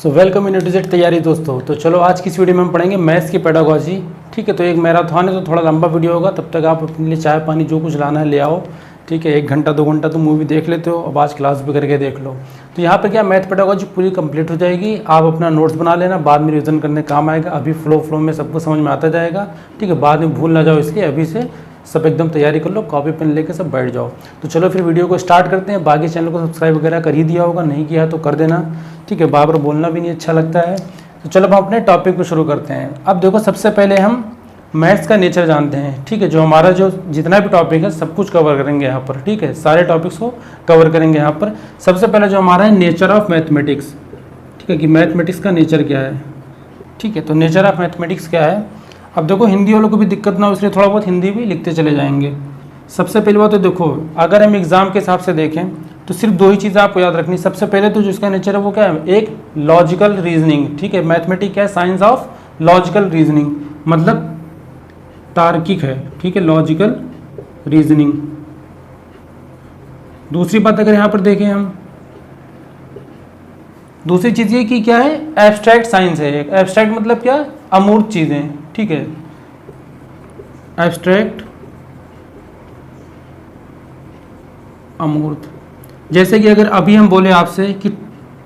So welcome in to तैयारी दोस्तों। तो चलो आज की इस वीडियो में हम पढ़ेंगे मैथ्स की पेडागोजी। ठीक है, तो एक मैराथन है तो थोड़ा लंबा वीडियो होगा, तब तक आप अपने लिए चाय पानी जो कुछ लाना है ले आओ। ठीक है, 1 घंटा 2 घंटा तो मूवी देख लेते हो, अब आज क्लास भी करके देख लो। तो यहाँ पर क्या मैथ पेडागोजी पूरी कंप्लीट हो जाएगी। आप अपना नोट्स बना लेना, बाद में रिविजन करने काम आएगा। अभी फ्लो में सबको समझ में आता जाएगा। ठीक है, बाद में भूल ना जाओ, इसलिए अभी से सब एकदम तैयारी कर लो, कॉपी पेन लेके सब बैठ जाओ। तो चलो फिर वीडियो को स्टार्ट करते हैं। बाकी चैनल को सब्सक्राइब वगैरह कर ही दिया होगा, नहीं किया तो कर देना। ठीक है, बार बार बोलना भी नहीं अच्छा लगता है। तो चलो हम अपने टॉपिक को शुरू करते हैं। अब देखो, सबसे पहले हम मैथ्स का नेचर जानते हैं। ठीक है, जो हमारा जो जितना भी टॉपिक है सब कुछ कवर करेंगे यहाँ पर। ठीक है, सारे टॉपिक्स को कवर करेंगे यहाँ पर। सबसे पहले जो हमारा है नेचर ऑफ मैथमेटिक्स। ठीक है, कि मैथमेटिक्स का नेचर क्या है। ठीक है, तो नेचर ऑफ मैथमेटिक्स क्या है। अब देखो, हिंदी वालों को भी दिक्कत ना हो इसलिए थोड़ा बहुत हिंदी भी लिखते चले जाएंगे। सबसे पहली बात तो देखो, अगर हम एग्जाम के हिसाब से देखें तो सिर्फ 2 ही चीज़ें आपको याद रखनी। सबसे पहले तो जिसका नेचर है वो क्या है, एक लॉजिकल रीजनिंग। ठीक है, मैथमेटिक्स क्या है, साइंस ऑफ लॉजिकल रीजनिंग, मतलब तार्किक है। ठीक है, लॉजिकल रीजनिंग। दूसरी बात अगर यहाँ पर देखें हम, दूसरी चीज़ ये कि क्या है, एब्स्ट्रैक्ट साइंस है। एक एब्स्ट्रैक्ट मतलब क्या, अमूर्त चीज़ें। ठीक है, एब्स्ट्रैक्ट अमूर्त। जैसे कि अगर अभी हम बोले आपसे कि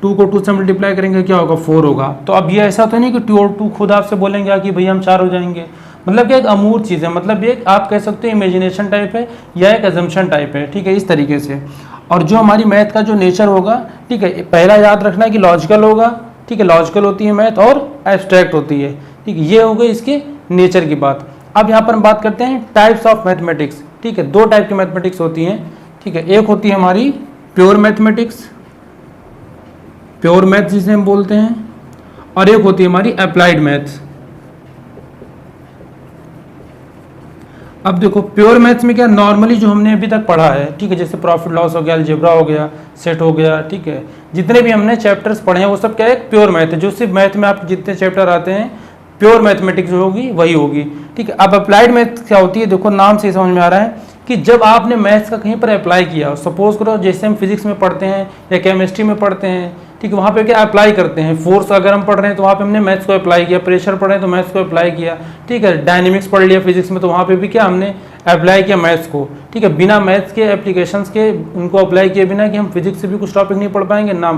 2 को 2 से मल्टीप्लाई करेंगे क्या होगा, 4 होगा। तो अब ये ऐसा तो नहीं कि 2 और 2 खुद आपसे बोलेंगे कि भैया हम 4 हो जाएंगे। मतलब कि एक अमूर्त चीज़ है, मतलब ये आप कह सकते हो इमेजिनेशन टाइप है या एक अजम्पशन टाइप है। ठीक है, इस तरीके से। और जो हमारी मैथ का जो नेचर होगा, ठीक है, पहला याद रखना है कि लॉजिकल होगा। ठीक है, लॉजिकल होती है मैथ और एब्स्ट्रैक्ट होती है। ठीक है, ये हो गई इसके नेचर की बात। अब यहाँ पर हम बात करते हैं टाइप्स ऑफ मैथमेटिक्स। ठीक है, 2 टाइप की मैथमेटिक्स होती हैं। ठीक है, एक होती है हमारी प्योर मैथमेटिक्स, प्योर मैथ जिसे हम बोलते हैं, और एक होती है हमारी अप्लाइड मैथ्स। अब देखो, प्योर मैथ्स में क्या, नॉर्मली जो हमने अभी तक पढ़ा है, ठीक है, जैसे प्रॉफिट लॉस हो गया, अलजेब्रा हो गया, सेट हो गया। ठीक है, जितने भी हमने चैप्टर्स पढ़े हैं वो सब क्या है, प्योर मैथ है। जो सिर्फ मैथ में आप जितने चैप्टर आते हैं, प्योर मैथमेटिक्स जो होगी वही होगी। ठीक है, अब अप्लाइड मैथ क्या होती है, देखो नाम से समझ में आ रहा है कि जब आपने मैथ्स का कहीं पर अप्लाई किया, सपोज करो जैसे हम फिजिक्स में पढ़ते हैं या केमिस्ट्री में पढ़ते हैं। ठीक है, वहाँ पे क्या अप्लाई करते हैं, फोर्स अगर हम पढ़ रहे हैं तो वहाँ पे हमने मैथ्स को अप्लाई किया, प्रेशर पढ़ रहे हैं तो मैथ्स को अप्लाई किया। ठीक है, डायनेमिक्स पढ़ लिया फिजिक्स में तो वहाँ पे भी क्या हमने अप्लाई किया मैथ्स को। ठीक है, बिना मैथ्स के एप्लीकेशंस के उनको अप्लाई किए बिना कि हम फिजिक्स से भी कुछ टॉपिक नहीं पढ़ पाएंगे ना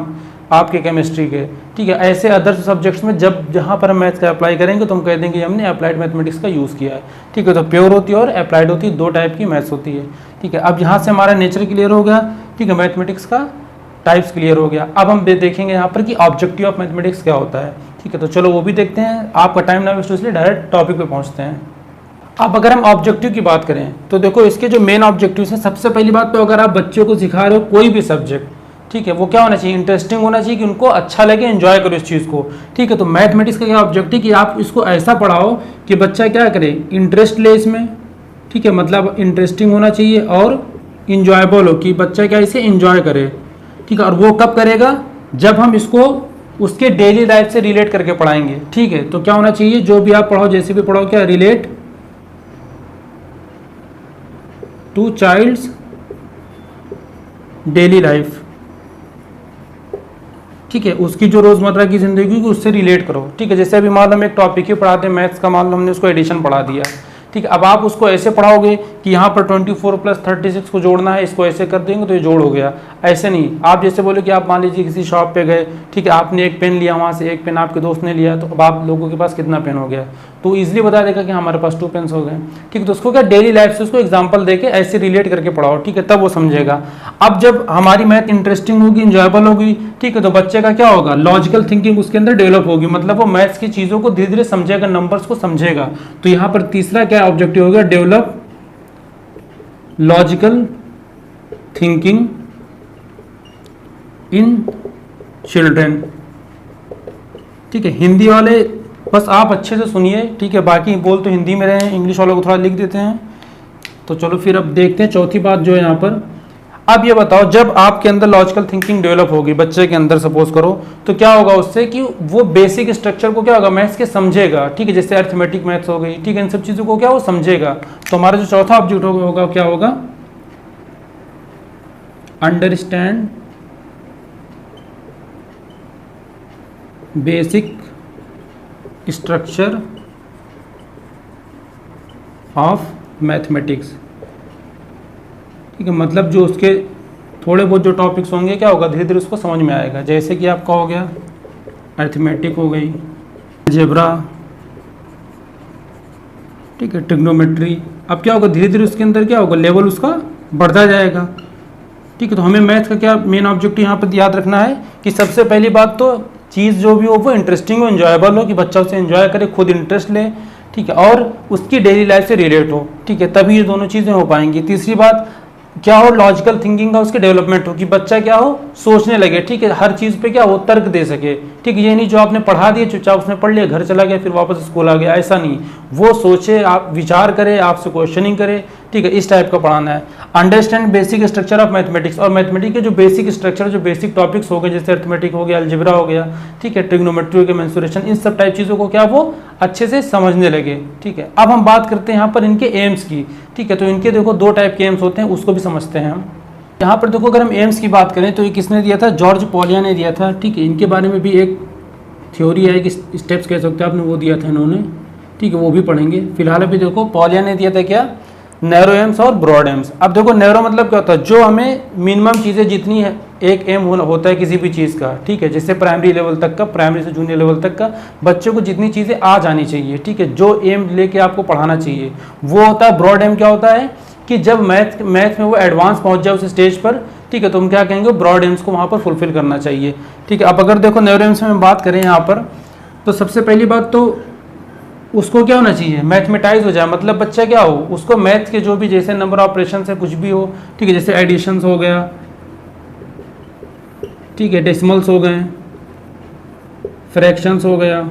आपके केमिस्ट्री के। ठीक है, ऐसे अदर सब्जेक्ट्स में जब जहाँ पर हम मैथ्स का अप्लाई करेंगे तो हम कह देंगे हमने अप्लाइड मैथमेटिक्स का यूज़ किया है। ठीक है, तो प्योर होती है और अप्लाइड होती है, 2 टाइप की मैथ्स होती है। ठीक है, अब यहाँ से हमारा नेचर क्लियर हो गया। ठीक है, मैथमेटिक्स का टाइप्स क्लियर हो गया। अब हम देखेंगे यहाँ पर कि ऑब्जेक्टिव ऑफ मैथमेटिक्स क्या होता है। ठीक है, तो चलो वो भी देखते हैं। आपका टाइम ना वेस्ट हो इसलिए डायरेक्ट टॉपिक पे पहुँचते हैं। अब अगर हम ऑब्जेक्टिव की बात करें तो देखो, इसके जो मेन ऑब्जेक्टिव्स हैं, सबसे पहली बात तो अगर आप बच्चों को सिखा रहे हो कोई भी सब्जेक्ट, ठीक है, वो क्या होना चाहिए, इंटरेस्टिंग होना चाहिए, कि उनको अच्छा लगे, एंजॉय करो इस चीज़ को। ठीक है, तो मैथमेटिक्स का क्या ऑब्जेक्टिव कि आप इसको ऐसा पढ़ाओ कि बच्चा क्या करे, इंटरेस्ट ले इसमें। ठीक है, मतलब इंटरेस्टिंग होना चाहिए और इंजॉयबल हो, कि बच्चा क्या इसे इंजॉय करे। ठीक है, और वो कब करेगा, जब हम इसको उसके डेली लाइफ से रिलेट करके पढ़ाएंगे। ठीक है, तो क्या होना चाहिए, जो भी आप पढ़ाओ, जैसे भी पढ़ाओ, क्या relate to childs daily life. ठीक है, उसकी जो रोजमर्रा की जिंदगी की उससे रिलेट करो। ठीक है, जैसे अभी मान लो हम एक टॉपिक ही पढ़ाते हैं मैथ्स का, मान लो हमने उसको एडिशन पढ़ा दिया। ठीक है, अब आप उसको ऐसे पढ़ाओगे कि यहाँ पर 24 + 36 को जोड़ना है, इसको ऐसे कर देंगे तो ये जोड़ हो गया। ऐसे नहीं, आप जैसे बोले कि आप मान लीजिए किसी शॉप पे गए, ठीक है, आपने एक पेन लिया, वहाँ से एक पेन आपके दोस्त ने लिया, तो अब आप लोगों के पास कितना पेन हो गया, तो ईजिली बता देगा कि हमारे पास 2 पेन्स हो गए। ठीक है, तो उसको क्या डेली लाइफ से उसको एग्जाम्पल देके ऐसे रिलेट करके पढ़ाओ। ठीक है, तब वो समझेगा। अब जब हमारी मैथ इंटरेस्टिंग होगी, इंजॉयबल होगी, ठीक है, तो बच्चे का क्या होगा, लॉजिकल थिंकिंग उसके अंदर डेवलप होगी, मतलब वो मैथ्स की चीज़ों को धीरे धीरे समझेगा, नंबर्स को समझेगा। तो यहाँ पर तीसरा क्या ऑब्जेक्टिव होगा, develop logical thinking in children. ठीक है, हिंदी वाले बस आप अच्छे से सुनिए। ठीक है, बाकी बोल तो हिंदी में रहे हैं, इंग्लिश वालों को थोड़ा लिख देते हैं। तो चलो फिर अब देखते हैं चौथी बात जो है यहाँ पर। अब ये बताओ, जब आपके अंदर लॉजिकल थिंकिंग डेवलप होगी बच्चे के अंदर, सपोज करो, तो क्या होगा उससे कि वो बेसिक स्ट्रक्चर को क्या होगा, मैथ्स के समझेगा। ठीक है, जैसे अरिथमेटिक मैथ्स हो गई, ठीक है, इन सब चीज़ों को क्या वो समझेगा। तो हमारा जो चौथा ऑब्जेक्ट होगा क्या होगा, understand basic structure of mathematics. ठीक है, मतलब जो उसके थोड़े बहुत जो टॉपिक्स होंगे क्या होगा, धीरे धीरे उसको समझ में आएगा। जैसे कि आपका हो गया अरिथमेटिक हो गई, अलजेब्रा, ठीक है, ट्रिग्नोमेट्री। अब क्या होगा, धीरे धीरे उसके अंदर क्या होगा, लेवल उसका बढ़ता जाएगा। ठीक है, तो हमें मैथ का क्या मेन ऑब्जेक्टिव यहाँ पर याद रखना है कि सबसे पहली बात तो चीज़ जो भी हो वो इंटरेस्टिंग हो, इंजॉयबल हो, कि बच्चा उसे इंजॉय करे, खुद इंटरेस्ट ले, ठीक है, और उसकी डेली लाइफ से रिलेट हो। ठीक है, तभी ये दोनों चीज़ें हो पाएंगी। तीसरी बात क्या हो, लॉजिकल थिंकिंग का उसके डेवलपमेंट हो, कि बच्चा क्या हो, सोचने लगे। ठीक है, हर चीज़ पे क्या हो, तर्क दे सके। ठीक है, ये नहीं जो आपने पढ़ा दिया चुपचाप उसने पढ़ लिया, घर चला गया, फिर वापस स्कूल आ गया, ऐसा नहीं। वो सोचे, आप विचार करे, आपसे क्वेश्चनिंग करे। ठीक है, इस टाइप का पढ़ाना है। Understand basic structure of mathematics, और मैथमेटिक्स के जो बेसिक स्ट्रक्चर, जो बेसिक टॉपिक्स हो गए, जैसे अरिथमेटिक हो गया, अलजेब्रा हो गया, ठीक है, ट्रिग्नोमेट्री हो गया, मेंसुरेशन, इन सब टाइप चीज़ों को क्या वो अच्छे से समझने लगे। ठीक है, अब हम बात करते हैं यहाँ पर इनके एम्स की। ठीक है, तो इनके देखो दो टाइप के एम्स होते हैं, उसको भी समझते हैं हम। यहाँ पर देखो अगर हम एम्स की बात करें तो ये किसने दिया था, जॉर्ज पॉलिया ने दिया था। ठीक है, इनके बारे में भी एक थ्योरी है कि स्टेप्स कह सकते हैं आपने, वो दिया था इन्होंने। ठीक है, वो भी पढ़ेंगे। फिलहाल अभी देखो पॉलिया ने दिया था क्या, नैरो एम्स और ब्रॉड एम्स। अब देखो नैरो मतलब क्या होता है, जो हमें मिनिमम चीज़ें जितनी है, एक एम होता है किसी भी चीज़ का। ठीक है, जैसे प्राइमरी लेवल तक का, प्राइमरी से जूनियर लेवल तक का बच्चों को जितनी चीज़ें आ जानी चाहिए। ठीक है, जो एम लेके आपको पढ़ाना चाहिए वो होता है ब्रॉड एम। क्या होता है कि जब मैथ में वो एडवांस पहुंच जाए उस स्टेज पर, ठीक है, तो हम क्या कहेंगे, ब्रॉड एम्स को वहाँ पर फुलफिल करना चाहिए। ठीक है, अब अगर देखो नैरो एम्स में हम बात करें यहाँ पर, तो सबसे पहली बात तो उसको क्या होना चाहिए, मैथमेटाइज हो जाए। मतलब बच्चा क्या हो, उसको मैथ के जो भी जैसे नंबर ऑपरेशन से कुछ भी हो, ठीक है, जैसे एडिशंस हो गया, ठीक है, डेसिमल्स हो गए, फ्रैक्शंस हो गया,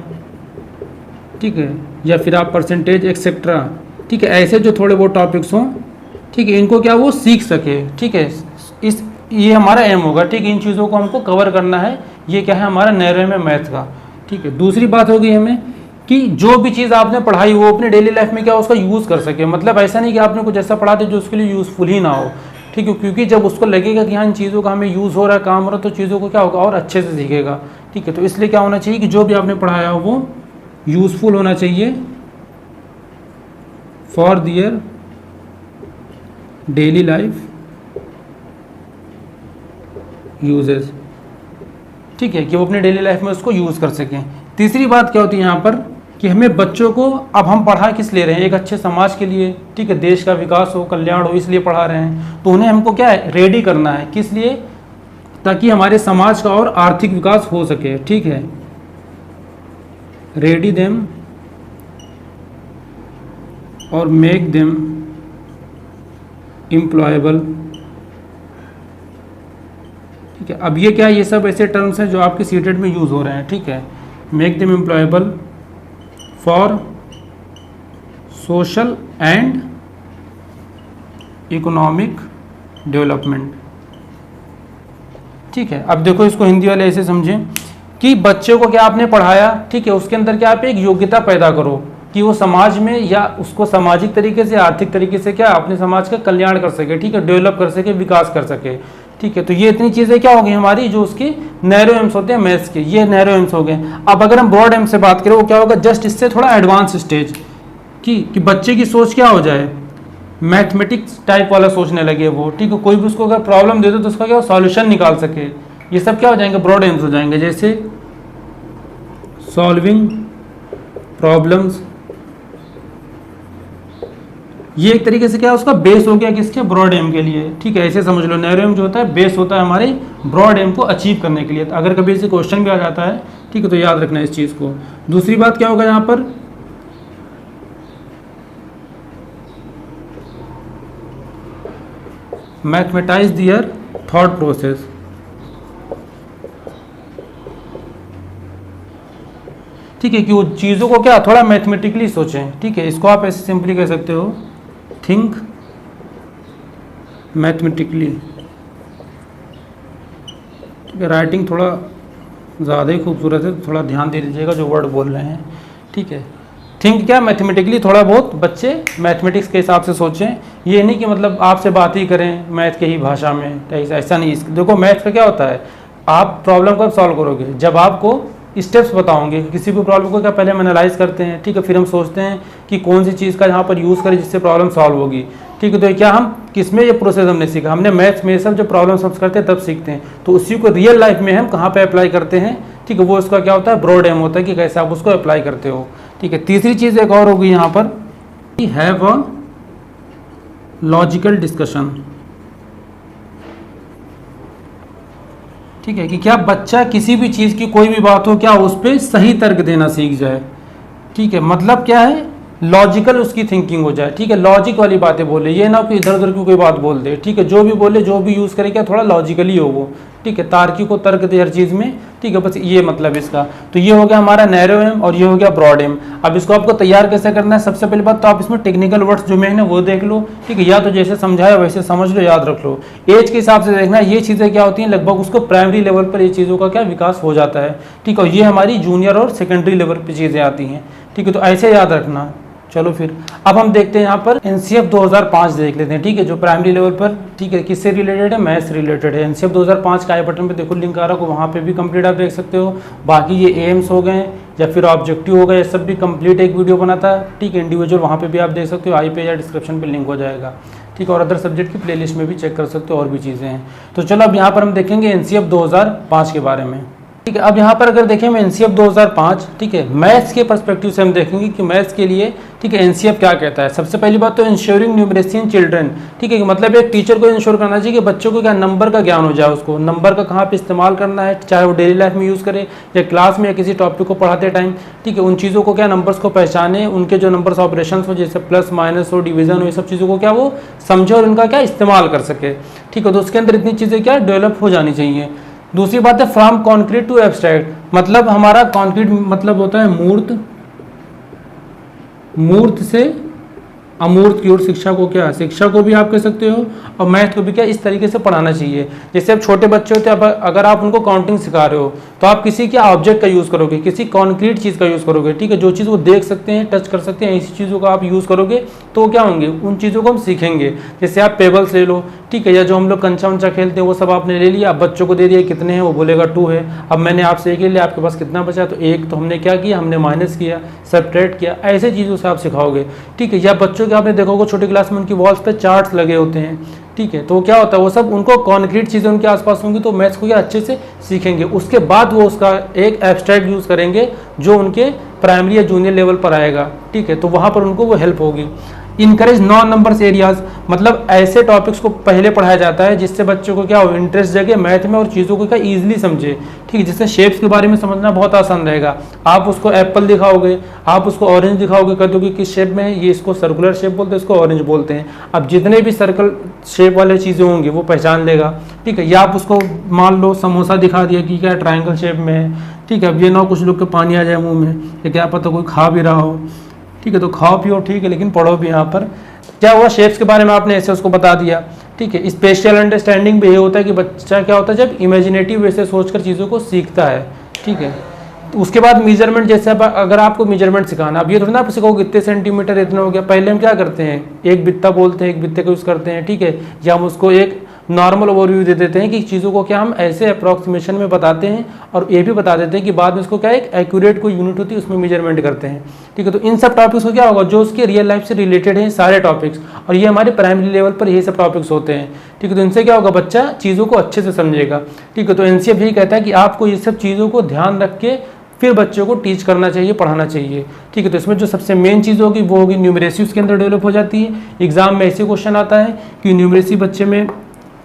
ठीक है, या फिर आप परसेंटेज एक्सेट्रा। ठीक है, ऐसे जो थोड़े बहुत टॉपिक्स हों, ठीक है, इनको क्या वो सीख सके। ठीक है, ये हमारा एम होगा। ठीक है, इन चीज़ों को हमको कवर करना है। ये क्या है हमारा नैरो में मैथ का। ठीक है, दूसरी बात होगी हमें कि जो भी चीज़ आपने पढ़ाई वो अपने डेली लाइफ में क्या उसका यूज़ कर सके। मतलब ऐसा नहीं कि आपने कुछ ऐसा पढ़ा दिया जो उसके लिए यूज़फुल ही ना हो। ठीक है, क्योंकि जब उसको लगेगा कि हाँ इन चीज़ों का हमें यूज़ हो रहा है, काम हो रहा है, तो चीज़ों को क्या होगा और अच्छे से सीखेगा। ठीक है, तो इसलिए क्या होना चाहिए कि जो भी आपने पढ़ाया हो वो यूज़फुल होना चाहिए for their daily life uses. ठीक है, कि वो अपने डेली लाइफ में उसको यूज़ कर सकें। तीसरी बात क्या होती है यहाँ पर कि हमें बच्चों को, अब हम पढ़ा किस ले रहे हैं, एक अच्छे समाज के लिए। ठीक है, देश का विकास हो, कल्याण हो, इसलिए पढ़ा रहे हैं। तो उन्हें हमको क्या है, रेडी करना है। किस लिए, ताकि हमारे समाज का और आर्थिक विकास हो सके। ठीक है, रेडी देम और मेक देम एम्प्लॉयबल। ठीक है, अब ये क्या है, ये सब ऐसे टर्म्स हैं जो आपके सीटेट में यूज़ हो रहे हैं। ठीक है, make them employable for social and economic development. ठीक है, अब देखो इसको हिंदी वाले ऐसे समझें कि बच्चे को क्या आपने पढ़ाया, ठीक है, उसके अंदर क्या आप एक योग्यता पैदा करो कि वो समाज में या उसको सामाजिक तरीके से, आर्थिक तरीके से क्या अपने समाज का कल्याण कर सके। ठीक है, डेवलप कर सके, विकास कर सके। ठीक है, तो ये इतनी चीज़ें क्या हो गई हमारी, जो उसकी नैरो एम्स होते हैं मैथ्स के, ये नैरो एम्स हो गए। अब अगर हम ब्रॉड एम से बात करें, वो क्या होगा, जस्ट इससे थोड़ा एडवांस स्टेज कि बच्चे की सोच क्या हो जाए, मैथमेटिक्स टाइप वाला सोचने लगे वो। ठीक है, कोई भी उसको अगर प्रॉब्लम दे दो तो उसका क्या सॉल्यूशन निकाल सके। ये सब क्या हो जाएंगे, ब्रॉड एम्स हो जाएंगे। जैसे सॉल्विंग प्रॉब्लम्स, ये एक तरीके से क्या है उसका बेस हो गया किसके, ब्रॉड एम के लिए। ठीक है, ऐसे समझ लो, नैरो एम जो होता है बेस होता है हमारे ब्रॉड एम को अचीव करने के लिए। तो अगर कभी ऐसे क्वेश्चन भी आ जाता है, ठीक है, तो याद रखना इस चीज़ को। दूसरी बात क्या होगा यहाँ पर, मैथमेटाइज दियर थॉट प्रोसेस। ठीक है, कि वो चीज़ों को क्या थोड़ा मैथमेटिकली सोचें। ठीक है, इसको आप ऐसे सिंपली कह सकते हो, थिंक मैथमेटिकली। ठीक है, राइटिंग थोड़ा ज़्यादा ही खूबसूरत है, थोड़ा ध्यान दे लीजिएगा जो वर्ड बोल रहे हैं। ठीक है, थिंक क्या मैथमेटिकली, थोड़ा बहुत बच्चे मैथमेटिक्स के हिसाब से सोचें। ये नहीं कि मतलब आपसे बात ही करें मैथ के ही भाषा में, ऐसा नहीं। देखो मैथ का क्या होता है, आप प्रॉब्लम कब सॉल्व करोगे, जब आपको स्टेप्स बताऊंगे। किसी भी प्रॉब्लम को क्या पहले हम एनालाइज करते हैं, ठीक है, फिर हम सोचते हैं कि कौन सी चीज़ का यहाँ पर यूज़ करें जिससे प्रॉब्लम सॉल्व होगी, ठीक है। तो क्या हम किसमें ये प्रोसेस हमने सीखा, हमने मैथ्स में सब जब प्रॉब्लम सॉल्व करते हैं तब सीखते हैं, तो उसी को रियल लाइफ में हम कहाँ पे अप्लाई करते हैं, ठीक है। वो उसका क्या होता है, ब्रॉड एम होता है कि कैसे आप उसको अप्लाई करते हो, ठीक है। तीसरी चीज़ एक और होगी यहाँ पर, हैव अ लॉजिकल डिस्कशन, ठीक है, कि क्या बच्चा किसी भी चीज़ की कोई भी बात हो क्या उस पर सही तर्क देना सीख जाए, ठीक है। मतलब क्या है, लॉजिकल उसकी थिंकिंग हो जाए, ठीक है, लॉजिक वाली बातें बोले, ये ना कि इधर उधर की कोई बात बोल दे, ठीक है। जो भी बोले, जो भी यूज़ करे क्या थोड़ा लॉजिकली हो वो, ठीक है, तार्किक को तर्क दे हर चीज़ में, ठीक है। बस ये मतलब इसका। तो ये हो गया हमारा नैरो एम और ये हो गया ब्रॉड एम। अब इसको आपको तैयार कैसे करना है, सबसे पहली बात तो आप इसमें टेक्निकल वर्ड्स जो मेन है वो देख लो, ठीक है, या तो जैसे समझाया वैसे समझ लो, याद रख लो। एज के हिसाब से देखना ये चीज़ें क्या होती हैं, लगभग उसको प्राइमरी लेवल पर ये चीज़ों का क्या विकास हो जाता है, ठीक है। ये हमारी जूनियर और सेकेंडरी लेवल पर चीज़ें आती हैं, ठीक है। तो ऐसे याद रखना। चलो फिर अब हम देखते हैं यहाँ पर एनसीएफ 2005 देख लेते हैं, ठीक है, जो प्राइमरी लेवल पर, ठीक है, किससे रिलेटेड है, मैथ्स से रिलेटेड है। एनसीएफ 2005 का आई बटन पे देखो लिंक आ रहा है, वहाँ पे भी कंप्लीट आप देख सकते हो। बाकी ये एम्स हो गए या फिर ऑब्जेक्टिव हो गए, ये सब भी कंप्लीट एक वीडियो बना था, ठीक है, इंडिविजुअल, वहाँ पे भी आप देख सकते हो, आई पे या डिस्क्रिप्शन पे लिंक हो जाएगा, ठीक है। और अदर सब्जेक्ट की प्लेलिस्ट में भी चेक कर सकते हो, और भी चीज़ें हैं। तो चलो अब यहाँ पर हम देखेंगे एनसीएफ 2005 के बारे में, ठीक है। अब यहाँ पर अगर देखें हम एनसीएफ 2005, ठीक है, मैथ्स के पर्सपेक्टिव से हम देखेंगे कि मैथ्स के लिए, ठीक है, एनसीएफ क्या कहता है। सबसे पहली बात तो इंश्योरिंग न्यूमरेसी इन चिल्ड्रन, ठीक है, मतलब एक टीचर को इंश्योर करना चाहिए कि बच्चों को क्या नंबर का ज्ञान हो जाए, उसको नंबर का कहाँ पे इस्तेमाल करना है, चाहे वो डेली लाइफ में यूज़ करे या क्लास में या किसी टॉपिक को पढ़ाते टाइम, ठीक है, उन चीज़ों को क्या नंबर्स को पहचाने, उनके जो नंबर्स ऑपरेशन हो जैसे प्लस माइनस हो, डिवीजन हो, ये सब चीज़ों को क्या वो समझे और उनका क्या इस्तेमाल कर सके, ठीक है। तो उसके अंदर इतनी चीज़ें क्या डेवलप हो जानी चाहिए। दूसरी बात है फ्रॉम कॉन्क्रीट टू एब्स्ट्रैक्ट, मतलब हमारा कॉन्क्रीट मतलब होता है मूर्त, मूर्त से अमूर्त की ओर शिक्षा को क्या, शिक्षा को भी आप कह सकते हो और मैथ को भी क्या इस तरीके से पढ़ाना चाहिए। जैसे अब छोटे बच्चे होते हैं, अगर आप उनको काउंटिंग सिखा रहे हो तो आप किसी क्या ऑब्जेक्ट का यूज़ करोगे, किसी कॉन्क्रीट चीज़ का यूज़ करोगे, ठीक है, जो चीज़ वो देख सकते हैं, टच कर सकते हैं, ऐसी चीज़ों का आप यूज़ करोगे तो क्या होंगे, उन चीज़ों को हम सीखेंगे। जैसे आप पेबल्स ले लो, ठीक है, या जो हम लोग कंचा वंचा खेलते हैं वो सब आपने ले लिया, अब बच्चों को दे दिया कितने हैं, वो बोलेगा 2 है। अब मैंने आपसे 1 ले लिया, आपके पास कितना बचा, तो 1, तो हमने क्या किया, हमने माइनस किया, सब्ट्रैक्ट किया, ऐसे चीज़ों से आप सिखाओगे, ठीक है। या बच्चों के आपने देखोगे छोटे क्लास में उनकी वॉल्स पे चार्ट्स लगे होते हैं, ठीक है, तो क्या होता है वो सब उनको कॉन्क्रीट चीज़ें उनके आसपास होंगी तो मैथ्स को क्या अच्छे से सीखेंगे। उसके बाद वो उसका एक एब्स्ट्रैक्ट यूज़ करेंगे जो उनके प्राइमरी या जूनियर लेवल पर आएगा, ठीक है, तो वहाँ पर उनको वो हेल्प होगी। इनकरेज नॉन नंबर्स एरियाज, मतलब ऐसे टॉपिक्स को पहले पढ़ाया जाता है जिससे बच्चों को क्या हो, इंटरेस्ट जगे मैथ में और चीज़ों को क्या ईजिली समझे, ठीक है। जैसे शेप्स के बारे में समझना बहुत आसान रहेगा, आप उसको एप्पल दिखाओगे, आप उसको ऑरेंज दिखाओगे, कर दोगे किस शेप में है, ये इसको सर्कुलर शेप बोलते हैं, इसको ऑरेंज बोलते हैं। अब जितने भी सर्कल शेप वाले चीज़ें होंगी वो पहचान लेगा, ठीक है। या आप उसको मान लो समोसा दिखा दिया कि क्या ट्रायंगल शेप में है, ठीक है। अब ये ना कुछ लोग के पानी आ जाए मुँह में, या क्या पता कोई खा भी रहा हो, ठीक है, तो खाओ पियो, ठीक है, लेकिन पढ़ो भी। यहाँ पर क्या हुआ, शेप्स के बारे में आपने ऐसे उसको बता दिया, ठीक है। स्पेशल अंडरस्टैंडिंग भी ये होता है कि बच्चा क्या होता है जब इमेजिनेटिव वे से सोचकर चीज़ों को सीखता है, ठीक है। उसके बाद मेजरमेंट, जैसे अगर आपको मेजरमेंट सिखाना, अब ये थोड़ा ना आप सिखाओगे कितने सेंटीमीटर इतना हो गया, पहले हम क्या करते हैं, एक बित्ता बोलते हैं, एक बित्ते का यूज़ करते हैं, ठीक है, या हम उसको एक नॉर्मल ओवरव्यू दे देते हैं कि चीज़ों को क्या हम ऐसे अप्रॉक्सीमेशन में बताते हैं और ये भी बता देते हैं कि बाद में इसको क्या एक एक्यूरेट कोई यूनिट होती है उसमें मेजरमेंट करते हैं, ठीक है। तो इन सब टॉपिक्स को क्या होगा जो उसके रियल लाइफ से रिलेटेड हैं सारे टॉपिक्स, और ये हमारे प्राइमरी लेवल पर ये सब टॉपिक्स होते हैं, ठीक है। तो इनसे क्या होगा, बच्चा चीज़ों को अच्छे से समझेगा, ठीक है। तो एनसीएफ यही कहता है कि आपको ये सब चीज़ों को ध्यान रख के फिर बच्चों को टीच करना चाहिए, पढ़ाना चाहिए, ठीक है। तो इसमें जो सबसे मेन चीज़ होगी वो होगी न्यूमरेसी, उसके अंदर डेवलप हो जाती है। एग्जाम में ऐसे क्वेश्चन आता है कि न्यूमरेसी बच्चे में,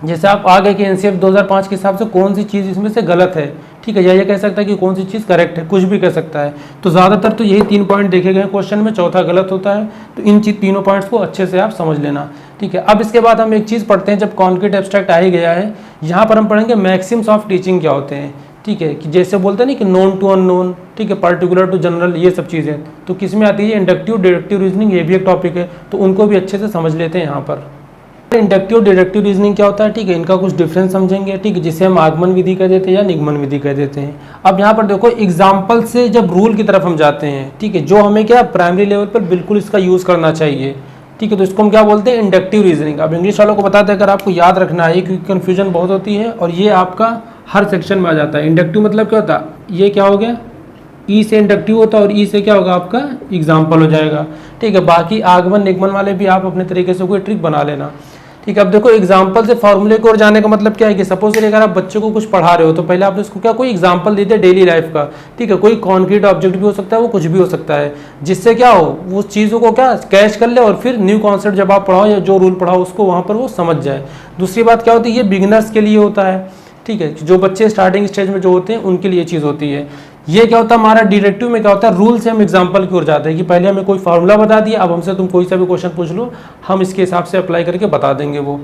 जैसे आप आ गए कि एनसीएफ 2005 के हिसाब से कौन सी चीज़ इसमें से गलत है, ठीक है, या ये कह सकता है कि कौन सी चीज़ करेक्ट है, कुछ भी कह सकता है। तो ज़्यादातर तो यही 3 पॉइंट देखे गए क्वेश्चन में, चौथा गलत होता है। तो इन तीनों पॉइंट्स को अच्छे से आप समझ लेना, ठीक है। अब इसके बाद हम एक चीज़ पढ़ते हैं, जब कॉन्क्रीट एब्स्ट्रैक्ट आ ही गया है, यहाँ पर हम पढ़ेंगे मैक्सिम्स ऑफ टीचिंग क्या होते हैं, ठीक है, कि जैसे बोलते हैं ना कि नोन टू अननोन, ठीक है, पर्टिकुलर टू जनरल, ये सब चीज़ें तो किस में आती है, इंडक्टिव डिडक्टिव रीजनिंग, ये भी एक टॉपिक है, तो उनको भी अच्छे से समझ लेते हैं यहाँ पर। इंडक्टिव डिडक्टिव रीजनिंग क्या होता है, ठीक है, इनका कुछ डिफरेंस समझेंगे, ठीक है, जिसे हम आगमन विधि कह देते हैं या निगमन विधि कह देते हैं। अब यहाँ पर देखो एग्जाम्पल से जब रूल की तरफ हम जाते हैं, ठीक है, जो हमें क्या प्राइमरी लेवल पर बिल्कुल इसका यूज़ करना चाहिए, ठीक है, तो इसको हम क्या बोलते हैं, इंडक्टिव रीजनिंग। अब इंग्लिश वालों को बताते हैं, अगर आपको याद रखना है क्योंकि कन्फ्यूजन बहुत होती है और ये आपका हर सेक्शन में आ जाता है। इंडक्टिव मतलब क्या होता है, ये क्या हो गया, ई से इंडक्टिव होता है और ई से क्या होगा आपका एग्जाम्पल हो जाएगा। ठीक है, बाकी आगमन निगमन वाले भी आप अपने तरीके से कोई ट्रिक बना लेना। ठीक है, अब देखो एग्जाम्पल से फॉर्मूले की ओर जाने का मतलब क्या है कि सपोज करिए अगर आप बच्चों को कुछ पढ़ा रहे हो तो पहले आपने उसको क्या कोई एग्जाम्पल दे दिया डेली लाइफ का। ठीक है, कोई कॉन्क्रीट ऑब्जेक्ट भी हो सकता है, वो कुछ भी हो सकता है, जिससे क्या हो वो चीज़ों को क्या कैच कर ले और फिर न्यू कॉन्सेप्ट जब आप पढ़ाओ या जो रूल पढ़ाओ उसको वहाँ पर वो समझ जाए। दूसरी बात क्या होती है, ये बिगिनर्स के लिए होता है। ठीक है, जो बच्चे स्टार्टिंग स्टेज में जो होते हैं उनके लिए चीज़ होती है। ये क्या होता है हमारा डिडक्टिव में क्या होता है, रूल से हम एग्जांपल की ओर जाते हैं कि पहले हमें कोई फार्मूला बता दिया, अब हमसे तुम कोई सा भी क्वेश्चन पूछ लो, हम इसके हिसाब से अप्लाई करके बता देंगे वो।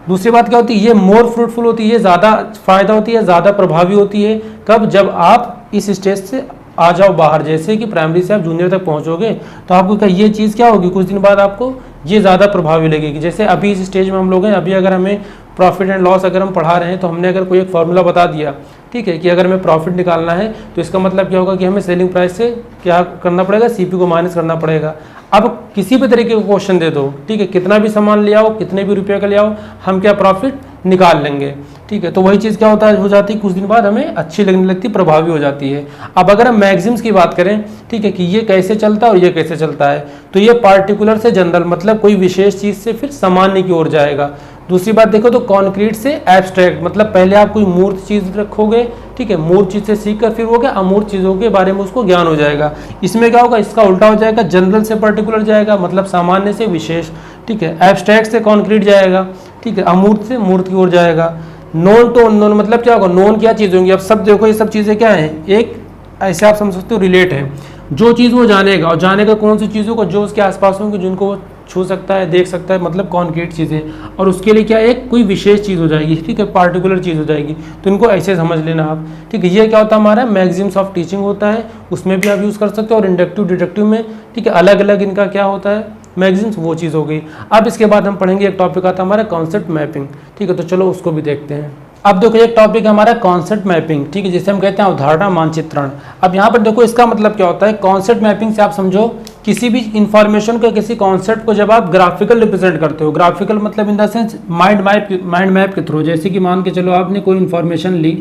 दूसरी बात क्या होती है, ये मोर फ्रूटफुल होती है, ज़्यादा फायदा होती है, ज़्यादा प्रभावी होती है। कब, जब आप इस स्टेज से आ जाओ बाहर, जैसे कि प्राइमरी से आप जूनियर तक पहुंचोगे तो आपको क्या ये चीज़ क्या होगी, कुछ दिन बाद आपको ये ज़्यादा प्रभावी लगेगी। जैसे अभी इस स्टेज में हम लोग हैं, अभी अगर हमें प्रॉफिट एंड लॉस अगर हम पढ़ा रहे हैं तो हमने अगर कोई एक फार्मूला बता दिया, ठीक है, कि अगर हमें प्रॉफिट निकालना है तो इसका मतलब क्या होगा कि हमें सेलिंग प्राइस से क्या करना पड़ेगा, सीपी को माइनस करना पड़ेगा। अब किसी भी तरीके का क्वेश्चन दे दो, ठीक है, कितना भी सामान ले आओ, कितने भी रुपये का ले आओ, हम क्या प्रॉफिट निकाल लेंगे। ठीक है, तो वही चीज़ क्या होता है हो जाती है, कुछ दिन बाद हमें अच्छी लगने लगती, प्रभावी हो जाती है। अब अगर हम मैक्सिम्स की बात करें, ठीक है, कि ये कैसे चलता है और ये कैसे चलता है, तो ये पार्टिकुलर से जनरल मतलब कोई विशेष चीज़ से फिर सामान्य की ओर जाएगा। दूसरी बात देखो तो कॉन्क्रीट से एब्स्ट्रैक्ट, मतलब पहले आप कोई मूर्त चीज़ रखोगे, ठीक है, मूर्त चीज़ से सीखकर फिर वो क्या अमूर्त चीज़ों के बारे में उसको ज्ञान हो जाएगा। इसमें क्या होगा, इसका उल्टा हो जाएगा, जनरल से पर्टिकुलर जाएगा, मतलब सामान्य से विशेष। ठीक है, एब्स्ट्रैक्ट से कॉन्क्रीट जाएगा, ठीक है, अमूर्त से मूर्त की ओर जाएगा। नॉन टू अननोन मतलब क्या होगा, नॉन क्या चीज़ होंगी। अब सब देखो ये सब चीज़ें क्या हैं, एक ऐसे आप समझ सकते हो रिलेट है, जो चीज़ वो जानेगा, और जानेगा कौन सी चीज़ों को, जो उसके आसपास होंगे, जिनको वो छू सकता है, देख सकता है, मतलब कॉन्क्रीट चीज़ें, और उसके लिए क्या एक कोई विशेष चीज़ हो जाएगी, ठीक है, पार्टिकुलर चीज़ हो जाएगी। तो इनको ऐसे समझ लेना आप। ठीक है, ये क्या होता है हमारा मैक्सिम्स ऑफ टीचिंग होता है, उसमें भी आप यूज़ कर सकते हो, और इंडक्टिव डिडक्टिव में, ठीक है, अलग अलग इनका क्या होता है मैक्सिम्स, वो चीज़ हो गई। अब इसके बाद हम पढ़ेंगे एक टॉपिक आता है हमारा कॉन्सेप्ट मैपिंग। ठीक है, तो चलो उसको भी देखते हैं। अब देखो एक टॉपिक है हमारा कॉन्सेप्ट मैपिंग, ठीक है, जिसे हम कहते हैं अवधारणा मानचित्रण। अब यहाँ पर देखो इसका मतलब क्या होता है, कॉन्सेप्ट मैपिंग से आप समझो किसी भी इंफॉर्मेशन को, किसी कॉन्सेप्ट को जब आप ग्राफिकल रिप्रेजेंट करते हो, ग्राफिकल मतलब in the sense mind map के थ्रू। जैसे कि मान के चलो आपने कोई इंफॉर्मेशन ली,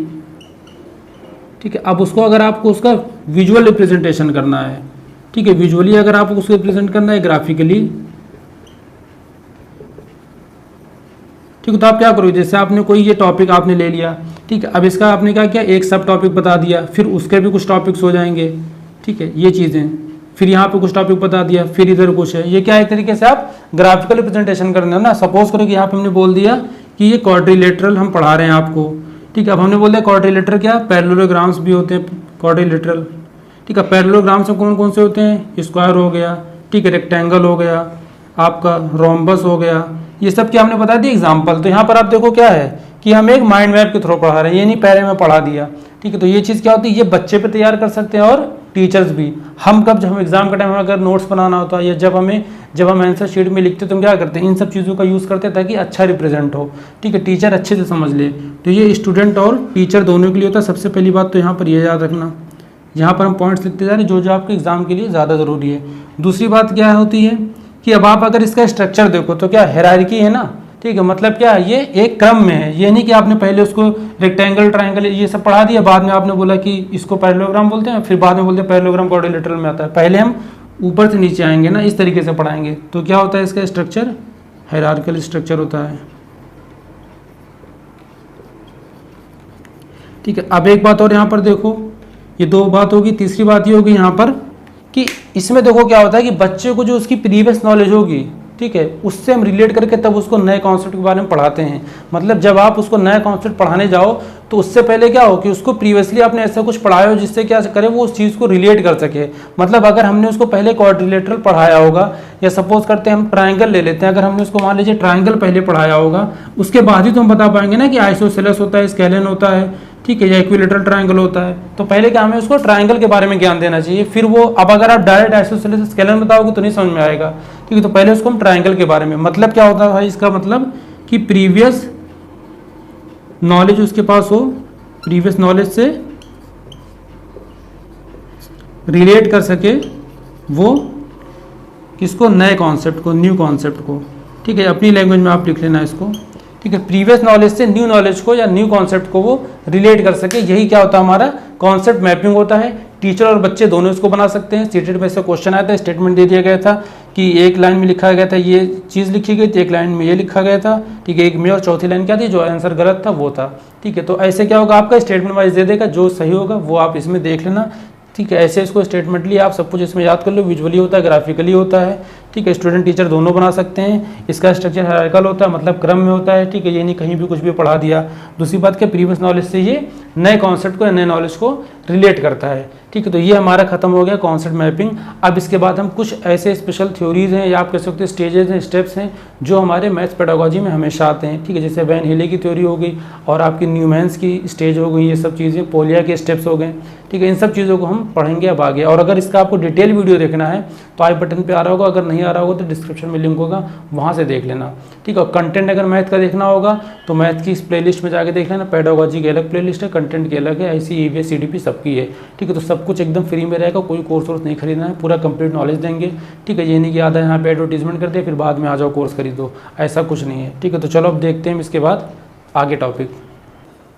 ठीक है, अब उसको अगर आपको उसका विजुअल रिप्रेजेंटेशन करना है, ठीक है, विजुअली अगर आपको उसको रिप्रेजेंट करना है ग्राफिकली, ठीक है, तो आप क्या करोगे, जैसे आपने कोई ये टॉपिक आपने ले लिया, ठीक है, अब इसका आपने क्या किया, एक सब टॉपिक बता दिया, फिर उसके भी कुछ टॉपिक्स हो जाएंगे, ठीक है, ये चीज़ें, फिर यहाँ पे कुछ टॉपिक बता दिया, फिर इधर कुछ है, ये क्या एक तरीके से आप ग्राफिकल रिप्रेजेंटेशन करना है ना। सपोज करो कि यहाँ पे हमने बोल दिया कि ये क्वाड्रिलेटरल हम पढ़ा रहे हैं आपको, ठीक है, अब हमने बोल दिया क्वाड्रिलेटरल क्या, पैरेललोग्राम्स भी होते हैं क्वाड्रिलेटरल, ठीक है, पैरेललोग्राम्स में कौन कौन से होते हैं, स्क्वायर हो गया, ठीक है, रेक्टेंगल हो गया, आपका रोम्बस हो गया, ये सब क्या हमने बता दिया एग्जाम्पल। तो यहाँ पर आप देखो क्या है कि हम एक माइंड मैप के थ्रू पढ़ा रहे हैं, ये नहीं पहले में पढ़ा दिया, ठीक है, तो ये चीज़ क्या होती है, ये बच्चे पे तैयार कर सकते हैं और टीचर्स भी। हम कब, जब हम एग्जाम के टाइम अगर नोट्स बनाना होता है या जब हम आंसर शीट में लिखते तो हम क्या करते हैं, इन सब चीज़ों का यूज़ करते हैं ताकि अच्छा रिप्रेजेंट हो, ठीक है, टीचर अच्छे से समझ ले। तो ये स्टूडेंट और टीचर दोनों के लिए होता है। सबसे पहली बात तो यहाँ पर ये याद रखना, यहाँ पर हम पॉइंट्स लिखते जा रहे हैं जो जो आपके एग्जाम के लिए ज़्यादा ज़रूरी है। दूसरी बात क्या होती है कि अब आप अगर इसका स्ट्रक्चर देखो तो क्या हायरार्की है ना, ठीक है, मतलब क्या है, ये एक क्रम में है, ये नहीं कि आपने पहले उसको रेक्टेंगल ट्रायंगल ये सब पढ़ा दिया, बाद में आपने बोला कि इसको पैरेललोग्राम बोलते हैं, फिर बाद में बोलते हैं पैरेललोग्राम क्वाड्रिलेटरल में आता है। पहले हम ऊपर से नीचे आएंगे ना, इस तरीके से पढ़ाएंगे। तो क्या होता है इसका स्ट्रक्चर, हायरार्किकल स्ट्रक्चर होता है, ठीक है। अब एक बात और यहाँ पर देखो, ये दो बात होगी, तीसरी बात ये होगी यहाँ पर कि इसमें देखो क्या होता है कि बच्चे को जो उसकी प्रीवियस नॉलेज होगी, ठीक है, उससे हम रिलेट करके तब उसको नए कॉन्सेप्ट के बारे में पढ़ाते हैं। मतलब जब आप उसको नया कॉन्सेप्ट पढ़ाने जाओ तो उससे पहले क्या हो कि उसको प्रीवियसली आपने ऐसा कुछ पढ़ाया हो जिससे क्या करे वो उस चीज़ को रिलेट कर सके। मतलब अगर हमने उसको पहले क्वाड्रिलेटरल पढ़ाया होगा, या सपोज करते हैं हम ट्राइंगल ले लेते हैं, अगर हमने उसको मान लीजिए ट्राइंगल पहले पढ़ाया होगा, उसके बाद ही तो हम बता पाएंगे ना कि आइसोसेलेस होता है, स्केलन होता है, ठीक है, या इक्विलेटरल ट्रायंगल होता है। तो पहले क्या हमें उसको ट्रायंगल के बारे में ज्ञान देना चाहिए, फिर वो अब अगर आप डायरेक्ट आइसोसेलेस स्केलन बताओगे तो नहीं समझ में आएगा, ठीक है। तो पहले उसको हम ट्रायंगल के बारे में, मतलब क्या होता है भाई, इसका मतलब कि प्रीवियस नॉलेज उसके पास हो, प्रीवियस नॉलेज से रिलेट कर सके वो किसको, नए कॉन्सेप्ट को, न्यू कॉन्सेप्ट को, ठीक है। अपनी लैंग्वेज में आप लिख लेना इसको, ठीक है। प्रीवियस नॉलेज से न्यू नॉलेज को या न्यू कॉन्सेप्ट को वो रिलेट कर सके, यही क्या होता है हमारा कॉन्सेप्ट मैपिंग होता है, टीचर और बच्चे दोनों इसको बना सकते हैं। सीटेट में से क्वेश्चन आया था, स्टेटमेंट दे दिया गया था कि एक लाइन में लिखा गया था ये चीज़ लिखी गई थी, एक लाइन में ये लिखा गया था, ठीक है, एक में और चौथी लाइन क्या थी, जो आंसर गलत था वो था, ठीक है। तो ऐसे क्या होगा, आपका स्टेटमेंट वाइज दे देगा, जो सही होगा वो आप इसमें देख लेना, ठीक है। ऐसे इसको स्टेटमेंटली आप सब कुछ इसमें याद कर लो, विजुअली होता है, ग्राफिकली होता है, ठीक है। स्टूडेंट टीचर दोनों बना सकते हैं। इसका स्ट्रक्चर हायरार्किकल होता है, मतलब क्रम में होता है, ठीक है। ये नहीं कहीं भी कुछ भी पढ़ा दिया। दूसरी बात क्या, प्रीवियस नॉलेज से ये नए कॉन्सेप्ट को या नए नॉलेज को रिलेट करता है, ठीक है। तो ये हमारा खत्म हो गया कॉन्सेप्ट मैपिंग। अब इसके बाद हम कुछ ऐसे स्पेशल थ्योरीज हैं या आप कह सकते हैं स्टेजेस हैं, स्टेप्स हैं, जो हमारे मैथ्स पेडागोजी में हमेशा आते हैं, ठीक है। जैसे वैन हीले की थ्योरी हो गई और आपकी न्यूमैन्स की स्टेज हो गई, ये सब चीज़ें, पोलिया के स्टेप्स हो गए, ठीक है। इन सब चीज़ों को हम पढ़ेंगे अब आगे। और अगर इसका आपको डिटेल वीडियो देखना है तो आई बटन पे आ रहा होगा, अगर नहीं आ रहा होगा तो डिस्क्रिप्शन में लिंक होगा, वहाँ से देख लेना, ठीक है। और कंटेंट अगर मैथ का देखना होगा तो मैथ की इस प्लेलिस्ट में जाके देख लेना, पेडागोजी की अलग प्लेलिस्ट है, कंटेंट की अलग है, ऐसी ईवीएस सीडीपी सबकी है, ठीक है। तो सब कुछ एकदम फ्री में रहेगा, कोई कोर्स वोर्स नहीं खरीदना है, पूरा कंप्लीट नॉलेज देंगे, ठीक है। ये नहीं कि आधा यहाँ पे एडवर्टीजमेंट कर दिया फिर बाद में आ जाओ कोर्स खरीदो, ऐसा कुछ नहीं है, ठीक है। तो चलो अब देखते हैं इसके बाद आगे टॉपिक।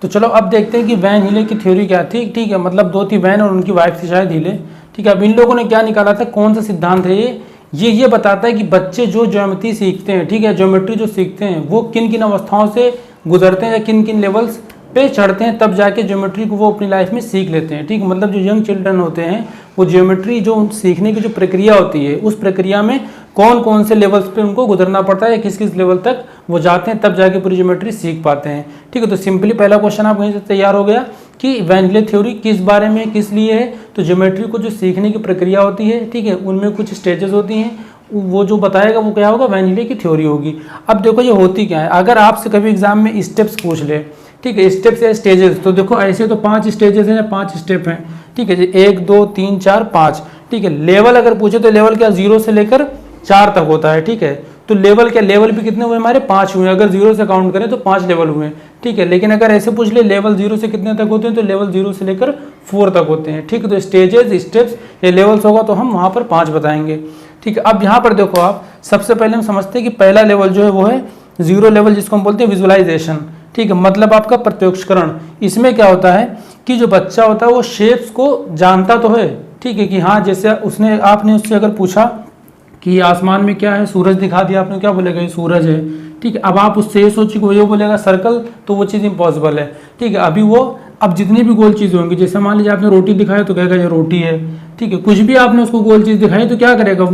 तो चलो अब देखते हैं कि वैन हीले की थ्योरी क्या थी, ठीक है। मतलब दो थी, वैन और उनकी वाइफ थी शायद हीले, ठीक है। अब इन लोगों ने क्या निकाला था, कौन सा सिद्धांत है ये बताता है कि बच्चे जो ज्योमेट्री सीखते हैं, ठीक है, ज्योमेट्री जो सीखते हैं वो किन किन अवस्थाओं से गुजरते हैं या किन किन लेवल्स पे चढ़ते हैं, तब जाके ज्योमेट्री को वो अपनी लाइफ में सीख लेते हैं, ठीक। मतलब जो यंग चिल्ड्रन होते हैं वो ज्योमेट्री जो सीखने की जो प्रक्रिया होती है, उस प्रक्रिया में कौन कौन से लेवल्स पे उनको गुजरना पड़ता है या किस किस लेवल तक वो जाते हैं, तब जाके पूरी ज्योमेट्री सीख पाते हैं, ठीक है। तो सिंपली पहला क्वेश्चन आप वहीं से तैयार हो गया कि वैन हीले थ्योरी किस बारे में, किस लिए है। तो ज्योमेट्री को जो सीखने की प्रक्रिया होती है, ठीक है, उनमें कुछ स्टेजेस होती हैं, वो जो बताएगा वो क्या होगा, वैन हीले की थ्योरी होगी। अब देखो ये होती क्या है, अगर आपसे कभी एग्जाम में स्टेप्स पूछ ले, ठीक है, स्टेप्स या स्टेजेस, तो देखो ऐसे तो 5 स्टेजेस हैं या 5 स्टेप हैं, ठीक है, 1 2 3 4 5, ठीक है। लेवल अगर पूछे तो लेवल क्या 0 से लेकर 4 तक होता है, ठीक है। तो लेवल क्या, लेवल भी कितने हुए हमारे 5 हुए, अगर 0 से काउंट करें तो 5 लेवल हुए, ठीक है। लेकिन अगर ऐसे पूछ ले लेवल 0 से कितने तक होते हैं, तो लेवल 0 से लेकर 4 तक होते हैं, ठीक है। तो स्टेजेस, स्टेप्स या लेवल्स होगा तो हम वहाँ पर 5 बताएंगे, ठीक है। अब यहाँ पर देखो आप, सबसे पहले हम समझते हैं कि पहला लेवल जो है वो है 0 लेवल, जिसको हम बोलते हैं विजुअलाइजेशन, ठीक है, मतलब आपका प्रत्योक्षकरण। इसमें क्या होता है कि जो बच्चा होता है वो शेप्स को जानता तो है, ठीक है, कि हाँ जैसे उसने आपने उससे अगर पूछा कि आसमान में क्या है, सूरज दिखा दिया, आपने क्या बोलेगा, ये सूरज है, ठीक है। अब आप उससे ये सोचिए कि वो ये बोलेगा सर्कल, तो वो चीज़ इम्पॉसिबल है, ठीक है। अभी वो अब जितनी भी गोल चीज़ें होंगी, जैसे मान लीजिए आपने रोटी दिखाया तो कहेगा ये रोटी है, ठीक है। कुछ भी आपने उसको गोल चीज़ दिखाई तो क्या करेगा,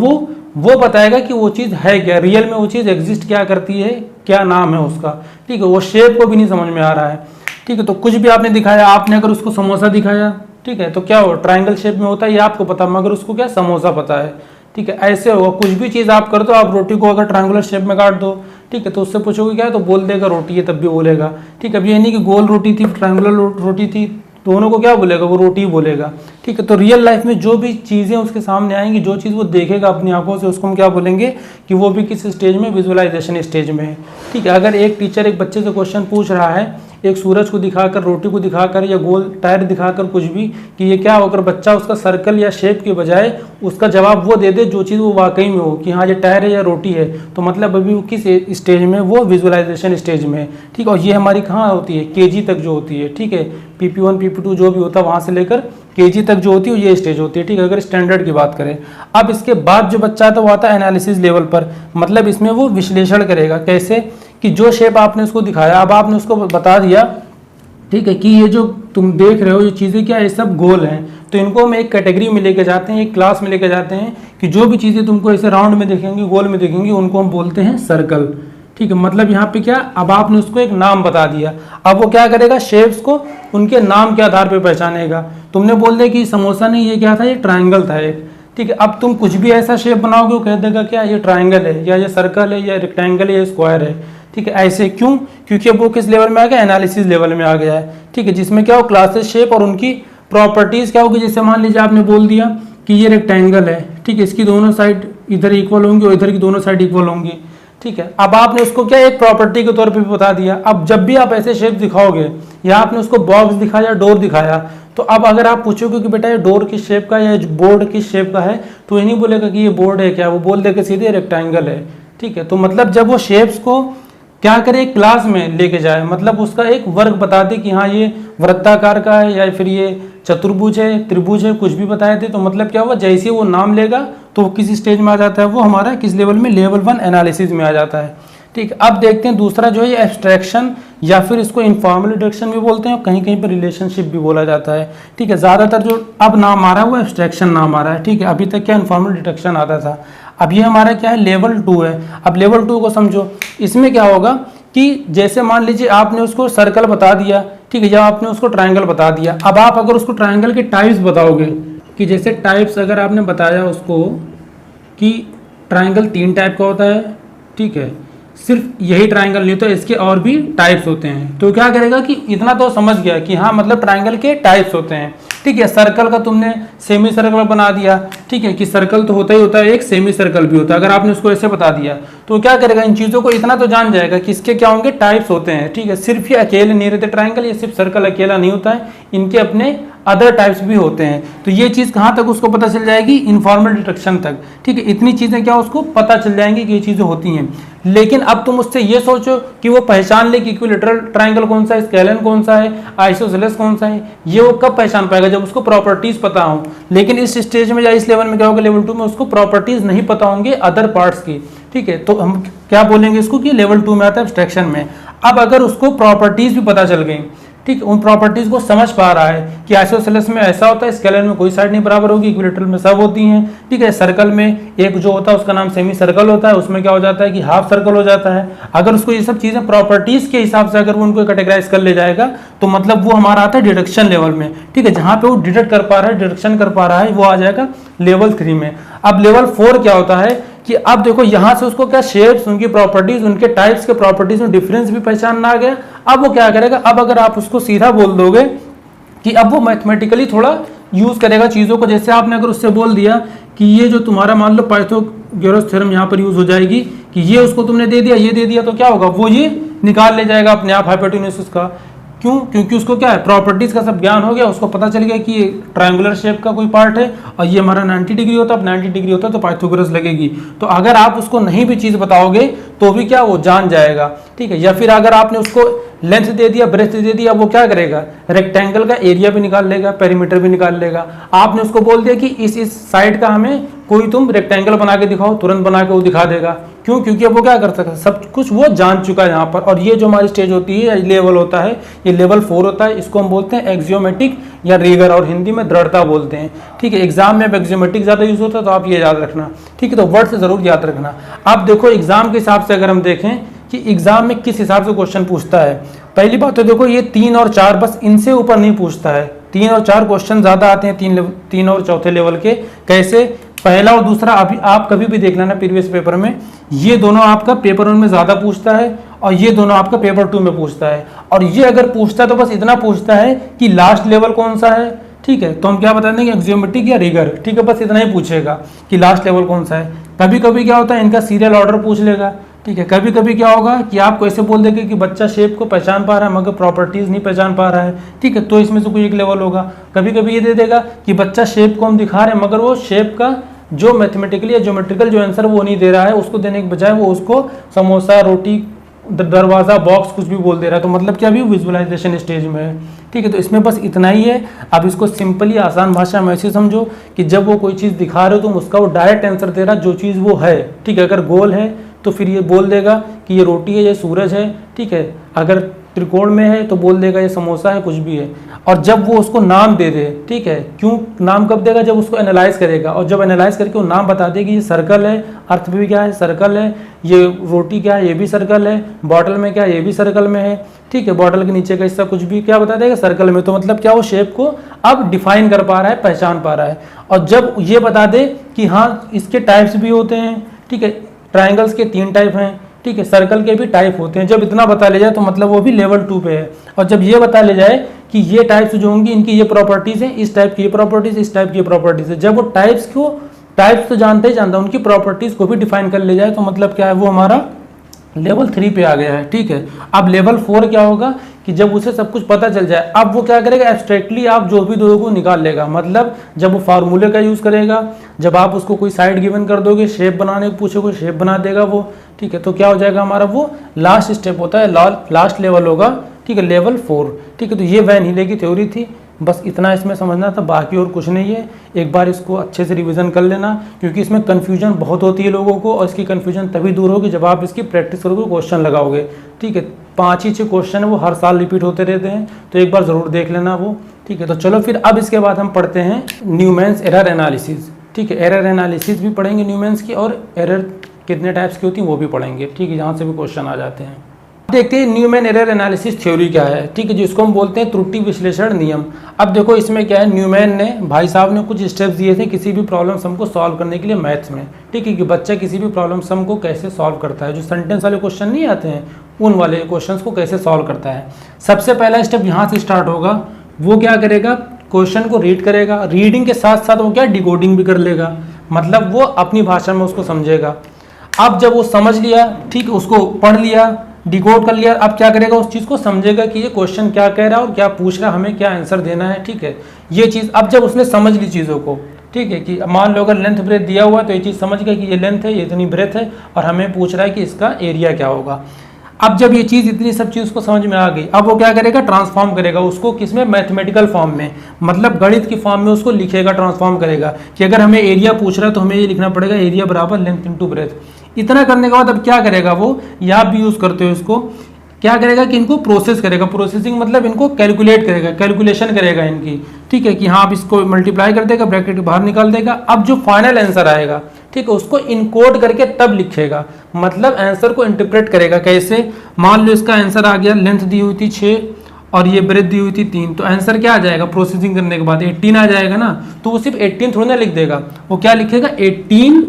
वो बताएगा कि वो चीज़ है क्या, रियल में वो चीज़ एग्जिस्ट क्या करती है, क्या नाम है उसका, ठीक है। वो शेप को भी नहीं समझ में आ रहा है, ठीक है। तो कुछ भी आपने दिखाया, आपने अगर उसको समोसा दिखाया, ठीक है, तो क्या हो, ट्राइंगल शेप में होता है ये आपको पता, मगर उसको क्या समोसा पता है, ठीक है। ऐसे होगा, कुछ भी चीज़ आप कर दो, आप रोटी को अगर ट्रायंगुलर शेप में काट दो, ठीक है, तो उससे पूछोगे क्या है, तो बोल देगा रोटी है, तब भी बोलेगा, ठीक है। अब ये नहीं कि गोल रोटी थी ट्रायंगुलर रोटी थी, दोनों को क्या बोलेगा, वो रोटी ही बोलेगा, ठीक है। तो रियल लाइफ में जो भी चीज़ें उसके सामने आएंगी, जो चीज़ वो देखेगा अपनी आंखों से, उसको हम क्या बोलेंगे कि वो भी किस स्टेज में, विजुअलाइजेशन स्टेज में है, ठीक है। अगर एक टीचर एक बच्चे से क्वेश्चन पूछ रहा है, एक सूरज को दिखाकर, रोटी को दिखाकर या गोल टायर दिखाकर कुछ भी, कि ये क्या होकर बच्चा उसका सर्कल या शेप के बजाय उसका जवाब वो दे दे जो चीज़ वो वाकई में हो, कि हाँ ये टायर है या रोटी है, तो मतलब अभी वो किस स्टेज में, वो विजुअलाइजेशन स्टेज में है, ठीक है। और ये हमारी कहाँ होती है, केजी तक जो होती है, ठीक है। PP1 PP2 जो भी होता है वहाँ से लेकर केजी तक जो होती है ये स्टेज होती है, ठीक है, अगर स्टैंडर्ड की बात करें। अब इसके बाद जो बच्चा आता है वो आता है एनालिसिस लेवल पर, मतलब इसमें वो विश्लेषण करेगा, कैसे कि जो शेप आपने उसको दिखाया, अब आपने उसको बता दिया, ठीक है, कि ये जो तुम देख रहे हो ये चीज़ें क्या, ये सब गोल हैं, तो इनको हम एक कैटेगरी में लेके जाते हैं, एक क्लास में लेके जाते हैं, कि जो भी चीज़ें तुमको ऐसे राउंड में दिखेंगी, गोल में दिखेंगी, उनको हम बोलते हैं सर्कल, ठीक है। मतलब यहाँ पे क्या, अब आपने उसको एक नाम बता दिया, अब वो क्या करेगा, शेप्स को उनके नाम के आधार पर पहचानेगा। तुमने बोल दिया कि समोसा नहीं, ये क्या था, ये ट्राइंगल था एक, ठीक है। अब तुम कुछ भी ऐसा शेप बनाओगे वो कह देगा क्या, ये ट्राइंगल है, या ये सर्कल है, या रेक्टेंगल है, या स्क्वायर है, ठीक है। ऐसे क्यों, क्योंकि अब वो किस लेवल में आ गया, एनालिसिस लेवल में आ गया है, ठीक है, जिसमें क्या हो, क्लासेस, शेप और उनकी प्रॉपर्टीज क्या होगी। जैसे मान लीजिए आपने बोल दिया कि ये रेक्टेंगल है, ठीक है, इसकी दोनों साइड इधर इक्वल होंगी और इधर की दोनों साइड इक्वल होंगी, ठीक है। अब आपने उसको क्या एक प्रॉपर्टी के तौर पे भी बता दिया। अब जब भी आप ऐसे शेप दिखाओगे, या आपने उसको बॉक्स दिखाया, डोर दिखाया, तो अब अगर आप पूछोगे कि बेटा ये डोर किस शेप का है या बोर्ड किस शेप का है, तो ये नहीं बोलेगा कि ये बोर्ड है क्या, वो बोल देगा सीधे रेक्टेंगल है, ठीक है। तो मतलब जब वो शेप्स को क्या करे, क्लास में लेके जाए, मतलब उसका एक वर्ग बता दे कि हाँ ये वृत्ताकार का है, या फिर ये चतुर्भुज है, त्रिभुज है, कुछ भी बताए थे। तो मतलब क्या हुआ, जैसे वो नाम लेगा तो वो किस स्टेज में आ जाता है, वो हमारा किस लेवल में, लेवल 1 एनालिसिस में आ जाता है। ठीक है, अब देखते हैं दूसरा जो है एब्स्ट्रैक्शन, या फिर इसको इनफॉर्मल डिडक्शन भी बोलते हैं और कहीं कहीं पर रिलेशनशिप भी बोला जाता है। ठीक है, ज़्यादातर जो अब नाम आ रहा है वो एब्स्ट्रैक्शन नाम आ रहा है। ठीक है, अभी तक क्या इनफॉर्मल डिडक्शन आता था, अब ये हमारा क्या है, लेवल 2 है। अब लेवल 2 को समझो, इसमें क्या होगा कि जैसे मान लीजिए आपने उसको सर्कल बता दिया, ठीक है, या आपने उसको ट्रायंगल बता दिया। अब आप अगर उसको ट्रायंगल के टाइप्स बताओगे, कि जैसे टाइप्स अगर आपने बताया उसको कि ट्रायंगल 3 टाइप का होता है, ठीक है, सिर्फ यही ट्रायंगल नहीं होता, इसके और भी टाइप्स होते हैं। तो क्या करेगा कि इतना तो समझ गया कि हाँ मतलब ट्रायंगल के टाइप्स होते हैं। ठीक है, सर्कल का तुमने सेमी सर्कल बना दिया, ठीक है, कि सर्कल तो होता ही होता है, एक सेमी सर्कल भी होता है। अगर आपने उसको ऐसे बता दिया तो क्या करेगा, इन चीज़ों को इतना तो जान जाएगा कि इसके क्या होंगे, टाइप्स होते हैं। ठीक है, सिर्फ ये अकेले नहीं रहते ट्रायंगल, ये सिर्फ सर्कल अकेला नहीं होता है, इनके अपने अदर टाइप्स भी होते हैं। तो ये चीज़ कहाँ तक उसको पता चल जाएगी, इनफॉर्मल डिडक्शन तक। ठीक है, इतनी चीज़ें क्या उसको पता चल जाएंगी कि ये चीज़ें होती हैं। लेकिन अब तुम उससे ये सोचो कि वो पहचान ले कि इक्विलेटरल ट्रायंगल कौन सा है, स्केलन कौन सा है, आइसोसेलेस कौन सा है, ये वो कब पहचान पाएगा, जब उसको प्रॉपर्टीज पता हो। लेकिन इस स्टेज में या इस लेवल में क्या होगा, लेवल 2 में उसको प्रॉपर्टीज नहीं पता होंगे अदर पार्ट्स की। ठीक है, तो हम क्या बोलेंगे इसको कि लेवल 2 में आता है एब्स्ट्रैक्शन में। अब अगर उसको प्रॉपर्टीज भी पता चल गई, ठीक, उन प्रॉपर्टीज को समझ पा रहा है कि आइसोसेलेस में ऐसा होता है, स्केलर में कोई साइड नहीं बराबर होगी, इक्विलेटरल में सब होती हैं। ठीक है, सर्कल में एक जो होता है उसका नाम सेमी सर्कल होता है, उसमें क्या हो जाता है कि हाफ सर्कल हो जाता है। अगर उसको ये सब चीजें प्रॉपर्टीज के हिसाब से अगर वो उनको कैटेगराइज कर ले जाएगा तो मतलब वो हमारा आता है डिडक्शन लेवल में। ठीक है, जहां पे वो डिडक्ट कर पा रहा है, डिडक्शन कर पा रहा है, वो आ जाएगा लेवल 3 में। अब लेवल 4 क्या होता है कि अब देखो यहां से उसको क्या शेप्स, उनकी प्रॉपर्टीज, उनके टाइप्स के प्रॉपर्टीज में डिफरेंस भी पहचानना आ गया। अब वो क्या करेगा, अब अगर आप उसको सीधा बोल दोगे कि अब वो मैथमेटिकली थोड़ा यूज करेगा चीजों को। जैसे आपने अगर उससे बोल दिया कि ये जो तुम्हारा मान लो पाइथागोरस थ्योरम यहाँ पर यूज हो जाएगी, कि ये उसको तुमने दे दिया, ये दे दिया, तो क्या होगा, वो ये निकाल ले जाएगा अपने आप हाइपोटेन्यूज का। क्यों, क्योंकि उसको क्या है, प्रॉपर्टीज का सब ज्ञान हो गया, उसको पता चल गया कि ये ट्रायंगुलर शेप का कोई पार्ट है और ये हमारा 90 डिग्री होता है, अब 90 डिग्री होता है तो पाइथागोरस लगेगी। तो अगर आप उसको नहीं भी चीज बताओगे तो भी क्या, वो जान जाएगा। ठीक है, या फिर अगर आपने उसको लेंथ दे दिया, ब्रेथ दे दिया, वो क्या करेगा, रेक्टेंगल का एरिया भी निकाल लेगा, पेरीमीटर भी निकाल लेगा। आपने उसको बोल दिया कि इस साइड का हमें कोई तुम रेक्टेंगल बना के दिखाओ, तुरंत बना के वो दिखा देगा। क्यों, क्योंकि वो क्या कर सकता है, सब कुछ वो जान चुका है यहाँ पर। और ये जो हमारी स्टेज होती है, लेवल होता है, ये लेवल 4 होता है। इसको हम बोलते हैं एक्सियोमेटिक या रीगर, और हिंदी में दृढ़ता बोलते हैं। ठीक है, एग्जाम में अब एक्सियोमेटिक ज्यादा यूज होता है तो आप ये याद रखना। ठीक है, तो वर्ड से जरूर याद रखना। अब देखो एग्जाम के हिसाब से अगर हम देखें कि एग्जाम में किस हिसाब से क्वेश्चन पूछता है, पहली बात तो देखो ये 3 और 4 बस इनसे ऊपर नहीं पूछता है। 3 और 4 क्वेश्चन ज्यादा आते हैं, 3 और चौथे लेवल के। कैसे, पहला और दूसरा अभी आप कभी भी देख लेना प्रीवियस पेपर में, ये दोनों आपका पेपर 1 में ज्यादा पूछता है और ये दोनों आपका पेपर 2 में पूछता है। और ये अगर पूछता है तो बस इतना पूछता है कि लास्ट लेवल कौन सा है। ठीक है, तो हम क्या बता देंगे, एक्सियोमेटिक या रीगर। ठीक है, बस इतना ही पूछेगा कि लास्ट लेवल कौन सा है। कभी कभी क्या होता है, इनका सीरियल ऑर्डर पूछ लेगा। ठीक है, कभी कभी क्या होगा कि आपको ऐसे बोल देंगे कि बच्चा शेप को पहचान पा रहा है मगर प्रॉपर्टीज नहीं पहचान पा रहा है। ठीक है, तो इसमें से कोई एक लेवल होगा। कभी कभी ये दे देगा कि बच्चा शेप को हम दिखा रहे हैं मगर वो शेप का जो मैथमेटिकली या ज्योमेट्रिकल जो आंसर वो नहीं दे रहा है, उसको देने के बजाय वो उसको समोसा, रोटी, दरवाजा, बॉक्स कुछ भी बोल दे रहा है। तो मतलब क्या, अभी विजुअलाइजेशन स्टेज में है। ठीक है, तो इसमें बस इतना ही है। अब इसको सिंपली आसान भाषा में ऐसे समझो कि जब वो कोई चीज़ दिखा रहे हो तुम उसका वो डायरेक्ट आंसर दे रहा जो चीज़ वो है। ठीक है, अगर गोल है तो फिर ये बोल देगा कि ये रोटी है, ये सूरज है। ठीक है, अगर त्रिकोण में है तो बोल देगा ये समोसा है, कुछ भी है। और जब वो उसको नाम दे दे, ठीक है, क्यों नाम कब देगा, जब उसको एनालाइज करेगा। और जब एनालाइज करके वो नाम बता दे कि ये सर्कल है, अर्थ भी क्या है, सर्कल है, ये रोटी क्या है, ये भी सर्कल है, बॉटल में क्या है, ये भी सर्कल में है। ठीक है, बॉटल के नीचे का हिस्सा कुछ भी क्या बता देगा, सर्कल में। तो मतलब क्या, वो शेप को अब डिफाइन कर पा रहा है, पहचान पा रहा है। और जब ये बता दे कि हाँ इसके टाइप्स भी होते हैं, ठीक है, ट्राइंगल्स के 3 टाइप हैं, ठीक है, सर्कल के भी टाइप होते हैं, जब इतना बता ले जाए तो मतलब वो भी लेवल 2 पे है। और जब ये बता ले जाए कि ये टाइप्स जो होंगी इनकी ये प्रॉपर्टीज हैं, इस टाइप की ये प्रॉपर्टीज, इस टाइप की ये प्रॉपर्टीज है, जब वो टाइप्स तो जानता ही जानता, उनकी प्रॉपर्टीज को भी डिफाइन कर ले जाए तो मतलब क्या है, वो हमारा लेवल 3 पे आ गया है। ठीक है, अब लेवल 4 क्या होगा कि जब उसे सब कुछ पता चल जाए, अब वो क्या करेगा, एब्स्ट्रैक्टली आप जो भी दो को निकाल लेगा। मतलब जब वो फार्मूले का यूज करेगा, जब आप उसको कोई साइड गिवन कर दोगे, शेप बनाने को पूछोगे, शेप बना देगा वो। ठीक है, तो क्या हो जाएगा हमारा, वो लास्ट स्टेप होता है, लास्ट लेवल होगा। ठीक है, लेवल 4। ठीक है, तो ये वैन हीले की थ्योरी थी। बस इतना इसमें समझना था, बाकी और कुछ नहीं है। एक बार इसको अच्छे से रिवीजन कर लेना, क्योंकि इसमें कन्फ्यूजन बहुत होती है लोगों को, और इसकी कन्फ्यूजन तभी दूर होगी जब आप इसकी प्रैक्टिस करोगे, क्वेश्चन लगाओगे। ठीक है, 5 ही 6 क्वेश्चन है, वो हर साल रिपीट होते रहते हैं, तो एक बार ज़रूर देख लेना वो। ठीक है, तो चलो फिर अब इसके बाद हम पढ़ते हैं न्यूमैन्स एरर एनालिसिस। ठीक है, एरर एनालिसिस भी पढ़ेंगे न्यूमैन्स की, और एरर कितने टाइप्स की होती हैं वो भी पढ़ेंगे। ठीक है, यहाँ से भी क्वेश्चन आ जाते हैं। देखते हैं न्यूमैन एरर एनालिसिस थ्योरी क्या है। ठीक है, जिसको हम बोलते हैं त्रुटि विश्लेषण नियम। अब देखो इसमें क्या है, न्यूमैन ने, भाई साहब ने कुछ स्टेप्स दिए थे किसी भी प्रॉब्लम सम को सॉल्व करने के लिए मैथ्स में। ठीक है, कि बच्चा किसी भी प्रॉब्लम सम को कैसे सॉल्व करता है, जो सेंटेंस वाले क्वेश्चन नहीं आते हैं उन वाले क्वेश्चन को कैसे सॉल्व करता है। सबसे पहला स्टेप यहाँ से स्टार्ट होगा। वो क्या करेगा, क्वेश्चन को रीड करेगा, रीडिंग के साथ साथ वो क्या डिकोडिंग भी कर लेगा, मतलब वो अपनी भाषा में उसको समझेगा। अब जब वो समझ लिया, ठीक, उसको पढ़ लिया, डिकोड कर लिया, अब क्या करेगा, उस चीज़ को समझेगा कि ये क्वेश्चन क्या कह रहा है और क्या पूछ रहा है, हमें क्या आंसर देना है। ठीक है, ये चीज़ अब जब उसने समझ ली चीज़ों को, ठीक है, कि मान लो अगर लेंथ ब्रेथ दिया हुआ है तो ये चीज़ समझ गया कि ये लेंथ है, ये इतनी ब्रेथ है, और हमें पूछ रहा है कि इसका एरिया क्या होगा। अब जब ये चीज़ इतनी सब चीज़ उसको समझ में आ गई, अब वो क्या करेगा, ट्रांसफॉर्म करेगा उसको किसमें, मैथमेटिकल फॉर्म में, मतलब गणित की फॉर्म में उसको लिखेगा, ट्रांसफॉर्म करेगा कि अगर हमें एरिया पूछ रहा है तो हमें ये लिखना पड़ेगा एरिया बराबर लेंथ इंटू ब्रेथ। इतना करने के बाद अब क्या करेगा वो, या आप भी यूज़ करते हो इसको, क्या करेगा कि इनको प्रोसेस करेगा। प्रोसेसिंग मतलब इनको कैलकुलेट करेगा, कैलकुलेशन करेगा इनकी। ठीक है, कि हाँ आप इसको मल्टीप्लाई कर देगा, ब्रैकेट के बाहर निकाल देगा। अब जो फाइनल आंसर आएगा, ठीक है, उसको इनकोड करके तब लिखेगा, मतलब आंसर को इंटरप्रेट करेगा। कैसे, मान लो इसका आंसर आ गया, लेंथ दी हुई थी 6 और ये ब्रेथ दी हुई थी 3, तो आंसर क्या आ जाएगा, प्रोसेसिंग करने के बाद 18 आ जाएगा ना। तो वो सिर्फ 18 थोड़ी ना लिख देगा, वो क्या लिखेगा, 18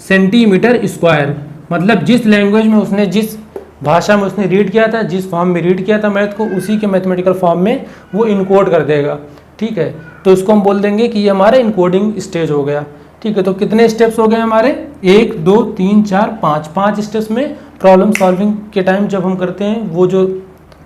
सेंटीमीटर स्क्वायर, मतलब जिस लैंग्वेज में उसने, जिस भाषा में उसने रीड किया था, जिस फॉर्म में रीड किया था मैथ को, उसी के मैथमेटिकल फॉर्म में वो इनकोड कर देगा। ठीक है, तो इसको हम बोल देंगे कि ये हमारा इनकोडिंग स्टेज हो गया। ठीक है, तो कितने स्टेप्स हो गए हमारे, 1 2 3 4 5 स्टेप्स में प्रॉब्लम सॉल्विंग के टाइम जब हम करते हैं, वो जो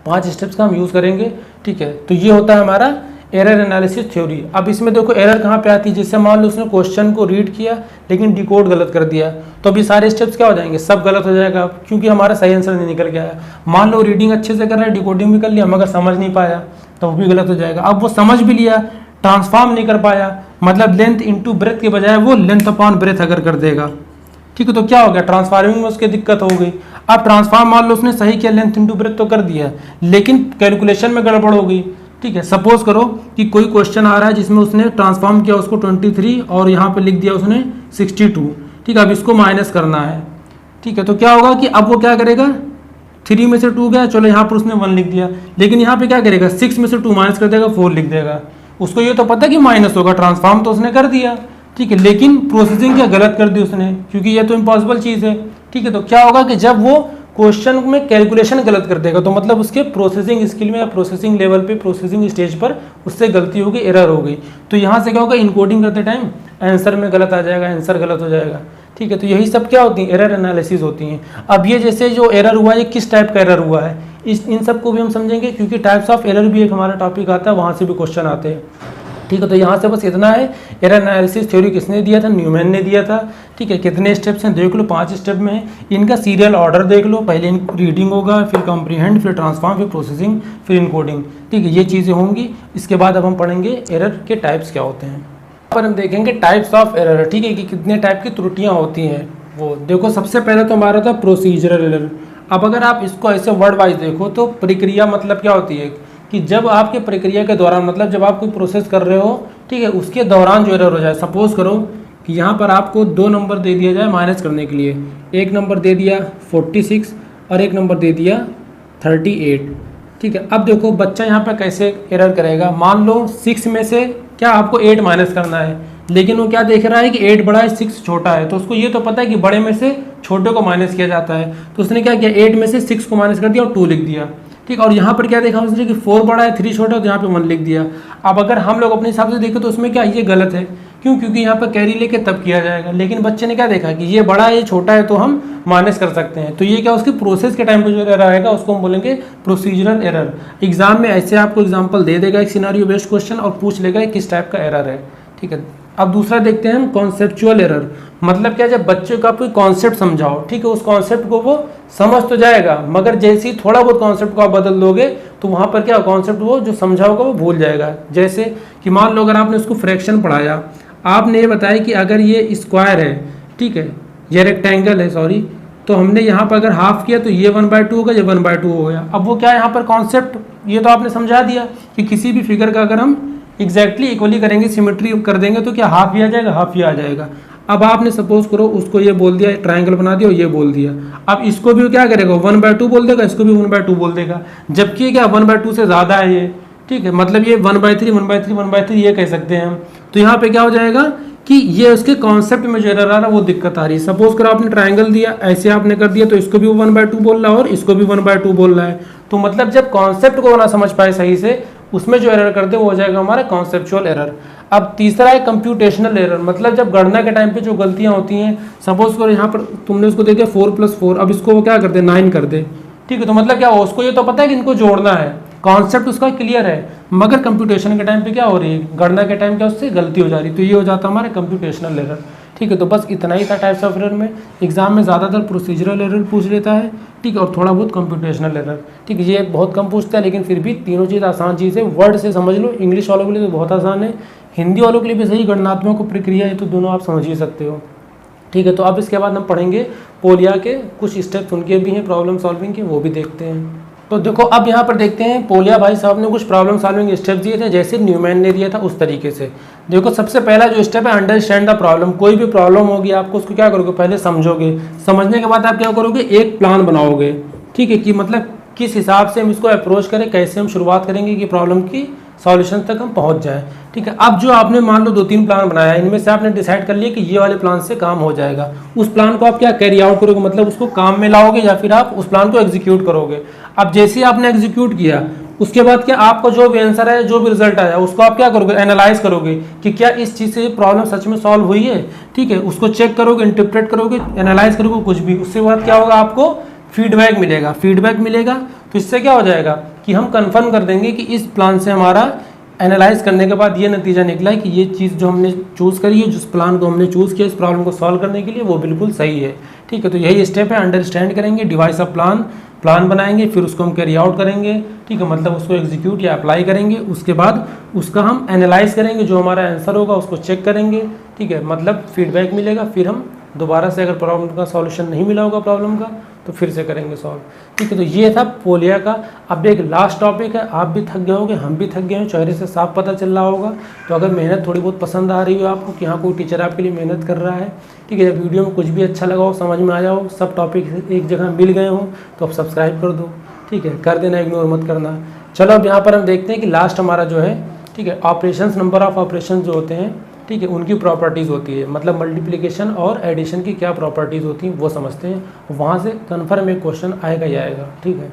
5 स्टेप्स का हम यूज़ करेंगे। ठीक है, तो ये होता है हमारा एरर एनालिसिस थ्योरी। अब इसमें देखो एरर कहाँ पे आती है, जैसे मान लो उसने क्वेश्चन को रीड किया लेकिन डिकोड गलत कर दिया, तो अभी सारे स्टेप्स क्या हो जाएंगे, सब गलत हो जाएगा, क्योंकि हमारा सही आंसर नहीं निकल के आया। मान लो रीडिंग अच्छे से कर रहा है, डिकोडिंग भी कर लिया, मगर समझ नहीं पाया तो वो भी गलत हो जाएगा। अब वो समझ भी लिया, ट्रांसफॉर्म नहीं कर पाया, मतलब लेंथ इंटू ब्रेथ के बजाय वो लेंथ अपॉन ब्रेथ अगर कर देगा, ठीक है, तो क्या हो गया, ट्रांसफार्मिंग में उसकी दिक्कत हो गई। अब ट्रांसफॉर्म मान लो उसने सही किया, लेंथ इंटू ब्रेथ तो कर दिया, लेकिन कैलकुलेशन में गड़बड़ हो गई। ठीक है, सपोज करो कि कोई क्वेश्चन आ रहा है जिसमें उसने ट्रांसफॉर्म किया उसको 23 और यहाँ पे लिख दिया उसने 62। ठीक है, अब इसको माइनस करना है। ठीक है, तो क्या होगा कि अब वो क्या करेगा, 3 में से 2 गया, चलो यहाँ पर उसने 1 लिख दिया, लेकिन यहाँ पे क्या करेगा, 6 में से 2 माइनस कर देगा, 4 लिख देगा। उसको ये तो पता कि माइनस होगा, ट्रांसफॉर्म तो उसने कर दिया, ठीक है, लेकिन प्रोसेसिंग क्या गलत कर दी उसने, क्योंकि ये तो इम्पॉसिबल चीज़ है। ठीक है, तो क्या होगा कि जब वो क्वेश्चन में कैलकुलेशन गलत कर देगा, तो मतलब उसके प्रोसेसिंग स्किल में या प्रोसेसिंग लेवल पे, प्रोसेसिंग स्टेज पर उससे गलती होगी, एरर हो गई, तो यहाँ से क्या होगा, इनकोडिंग करते टाइम आंसर में गलत आ जाएगा, आंसर गलत हो जाएगा। ठीक है, तो यही सब क्या होती है, एरर एनालिसिस होती हैं। अब ये जैसे जो एरर हुआ है, ये किस टाइप का एरर हुआ है, इन सब को भी हम समझेंगे, क्योंकि टाइप्स ऑफ एरर भी एक हमारा टॉपिक आता है, वहाँ से भी क्वेश्चन आते हैं। ठीक है, तो यहाँ से बस इतना है। एरर एनालिसिस थ्योरी किसने दिया था, न्यूमैन ने दिया था। ठीक है, कितने स्टेप्स हैं देख लो, 5 स्टेप में है। इनका सीरियल ऑर्डर देख लो, पहले रीडिंग होगा, फिर कॉम्प्रीहेंड, फिर ट्रांसफॉर्म, फिर प्रोसेसिंग, फिर इनकोडिंग। ठीक है, ये चीज़ें होंगी। इसके बाद अब हम पढ़ेंगे एरर के टाइप्स क्या होते हैं। यहाँ पर हम देखेंगे टाइप्स ऑफ एरर। ठीक है, कि कितने टाइप की त्रुटियाँ होती हैं वो देखो। सबसे पहले तो हमारा था प्रोसीजरल एरर। अब अगर आप इसको ऐसे वर्ड वाइज देखो तो प्रक्रिया मतलब क्या होती है कि जब आपके प्रक्रिया के दौरान, मतलब जब आप कोई प्रोसेस कर रहे हो, ठीक है, उसके दौरान जो एरर हो जाए। सपोज करो कि यहाँ पर आपको 2 नंबर दे दिया जाए माइनस करने के लिए, एक नंबर दे दिया 46 और एक नंबर दे दिया 38। ठीक है, अब देखो बच्चा यहाँ पर कैसे एरर करेगा। मान लो 6 में से क्या आपको 8 माइनस करना है, लेकिन वो क्या देख रहा है कि 8 बड़ा है 6 छोटा है, तो उसको ये तो पता है कि बड़े में से छोटे को माइनस किया जाता है। तो उसने क्या किया, 8 में से 6 को माइनस कर दिया और 2 लिख दिया। ठीक, और यहाँ पर क्या देखा उसने कि 4 बड़ा है 3 छोटा है, तो यहाँ पे 1 लिख दिया। अब अगर हम लोग अपने हिसाब से देखें तो उसमें क्या ये गलत है, क्यों, क्योंकि यहाँ पर कैरी लेके तब किया जाएगा, लेकिन बच्चे ने क्या देखा कि ये बड़ा है ये छोटा है, तो हम माइनस कर सकते हैं। तो ये क्या उसके प्रोसेस के टाइम पे जो एरर आएगा उसको हम बोलेंगे प्रोसीजरल एरर। एग्जाम में ऐसे आपको एग्जाम्पल दे देगा एक सिनारियो बेस्ड क्वेश्चन और पूछ लेगा किस टाइप का एरर है। ठीक है, अब दूसरा देखते हैं हम कॉन्सेप्चुअल एरर, मतलब क्या, जब बच्चे को आप कोई कॉन्सेप्ट समझाओ, ठीक है, उस कॉन्सेप्ट को वो समझ तो जाएगा, मगर जैसे ही थोड़ा बहुत कॉन्सेप्ट को आप बदल दोगे तो वहाँ पर क्या कॉन्सेप्ट वो जो समझा होगा वो भूल जाएगा। जैसे कि मान लो अगर आपने उसको फ्रैक्शन पढ़ाया, आपने ये बताया कि अगर ये स्क्वायर है, ठीक है, ये रेक्टेंगल है, सॉरी, तो हमने यहाँ पर अगर हाफ किया तो ये 1/2 होगा, ये 1/2 हो गया। अब वो क्या है यहाँ पर कॉन्सेप्ट, ये तो आपने समझा दिया कि किसी भी फिगर का अगर हम एग्जैक्टली इक्वली करेंगे, सिमेट्री कर देंगे तो क्या हाफ ही आ जाएगा, हाफ ही आ जाएगा। अब आपने सपोज करो उसको ये बोल दिया, ट्रायंगल बना दिया और ये बोल दिया, अब इसको भी क्या करेगा, 1/2 बोल देगा, इसको भी 1/2 बोल देगा, जबकि क्या 1/2 से ज़्यादा है ये, ठीक है, मतलब ये 1/3 1/3 1/3 ये कह सकते हैं हम। तो यहाँ पे क्या हो जाएगा कि ये उसके कॉन्सेप्ट में जो एरर आ रहा है वो दिक्कत आ रही है। सपोज करो आपने ट्रायंगल दिया, ऐसे आपने कर दिया तो इसको भी 1/2 बोल रहा है और इसको भी 1/2 बोल रहा है। तो मतलब जब कॉन्सेप्ट को ना समझ पाए सही से, उसमें जो एरर करते हैं वो हो जाएगा हमारा कॉन्सेप्चुअल एरर। अब तीसरा है कंप्यूटेशनल एरर, मतलब जब गणना के टाइम पे जो गलतियां होती हैं, सपोज करो यहाँ पर तुमने उसको दे दिया 4+4, अब इसको वो क्या कर दे 9 कर दे, ठीक है, तो मतलब क्या उसको ये तो पता है कि इनको जोड़ना है, कॉन्सेप्ट उसका क्लियर है, मगर कंप्यूटेशन के टाइम पे क्या हो रही है, गणना के टाइम क्या उससे गलती हो जा रही है, तो ये हो जाता है हमारा कंप्यूटेशनल एरर। ठीक है, तो बस इतना ही था टाइप्स ऑफ एरर में। एग्जाम में ज़्यादातर प्रोसीजरल एरर पूछ लेता है, ठीक है, और थोड़ा बहुत कंप्यूटेशनल एरर, ठीक है, ये बहुत कम पूछता है, लेकिन फिर भी तीनों चीज़ आसान चीज़ है, वर्ड से समझ लो। इंग्लिश वालों के लिए तो बहुत आसान है, हिंदी वालों के लिए भी सही, गणनात्मक प्रक्रिया है, तो दोनों आप समझ ही सकते हो। ठीक है, तो अब इसके बाद हम पढ़ेंगे पोलिया के कुछ स्टेप्स, उनके भी हैं प्रॉब्लम सॉल्विंग के, वो भी देखते हैं। तो देखो अब यहाँ पर देखते हैं, पोलिया भाई साहब ने कुछ प्रॉब्लम सॉल्विंग स्टेप दिए थे, जैसे न्यूमैन ने दिया था उस तरीके से। देखो सबसे पहला जो स्टेप है, अंडरस्टैंड द प्रॉब्लम। कोई भी प्रॉब्लम होगी आपको उसको क्या करोगे, पहले समझोगे, समझने के बाद आप क्या करोगे, एक प्लान बनाओगे, ठीक है, कि मतलब किस हिसाब से हम इसको अप्रोच करें, कैसे हम शुरुआत करेंगे कि प्रॉब्लम की सॉल्यूशन तक हम पहुंच जाए। ठीक है, अब जो आपने मान लो 2-3 प्लान बनाया, इनमें से आपने डिसाइड कर लिया कि ये वाले प्लान से काम हो जाएगा, उस प्लान को आप क्या कैरी आउट करोगे, मतलब उसको काम में लाओगे या फिर आप उस प्लान को एग्जीक्यूट करोगे। अब जैसे ही आपने एग्जीक्यूट किया, उसके बाद क्या आपको जो भी आंसर है, जो भी रिजल्ट आया, उसको आप क्या करोगे, एनालाइज करोगे कि क्या इस चीज़ से प्रॉब्लम सच में सॉल्व हुई है। ठीक है, उसको चेक करोगे, इंटरप्रेट करोगे, एनालाइज करोगे कुछ भी, उसके बाद क्या होगा, आपको फीडबैक मिलेगा। फीडबैक मिलेगा तो इससे क्या हो जाएगा कि हम कंफर्म कर देंगे कि इस प्लान से हमारा एनालाइज करने के बाद ये नतीजा निकला है कि ये चीज़ जो हमने चूज़ करी है, जिस प्लान को हमने चूज़ किया इस प्रॉब्लम को सॉल्व करने के लिए, वो बिल्कुल सही है। ठीक है, तो यही स्टेप है, अंडरस्टैंड करेंगे, डिवाइस अ प्लान, प्लान बनाएंगे, फिर उसको हम कैरी आउट करेंगे, ठीक है, मतलब उसको एग्जीक्यूट या अप्लाई करेंगे, उसके बाद उसका हम एनालाइज करेंगे, जो हमारा आंसर होगा उसको चेक करेंगे, ठीक है, मतलब फीडबैक मिलेगा, फिर हम दोबारा से अगर प्रॉब्लम का सॉल्यूशन नहीं मिला होगा प्रॉब्लम का तो फिर से करेंगे सॉल्व। ठीक है, तो ये था पोलिया का। अब एक लास्ट टॉपिक है, आप भी थक गए होगे, हम भी थक गए हैं, चेहरे से साफ पता चल रहा होगा। तो अगर मेहनत थोड़ी बहुत पसंद आ रही हो आपको कि हाँ कोई टीचर आपके लिए मेहनत कर रहा है, ठीक है, जब वीडियो में कुछ भी अच्छा लगा हो, समझ में आया हो, सब टॉपिक एक जगह मिल गए हो, तो आप सब्सक्राइब कर दो, ठीक है, कर देना, इग्नोर मत करना। चलो अब यहाँ पर हम देखते हैं कि लास्ट हमारा जो है, ठीक है, ऑपरेशंस, नंबर ऑफ ऑपरेशन जो होते हैं, ठीक है, उनकी प्रॉपर्टीज़ होती है, मतलब मल्टीप्लिकेशन और एडिशन की क्या प्रॉपर्टीज़ होती हैं वो समझते हैं, वहाँ से कन्फर्म एक क्वेश्चन आएगा ही आएगा। ठीक है,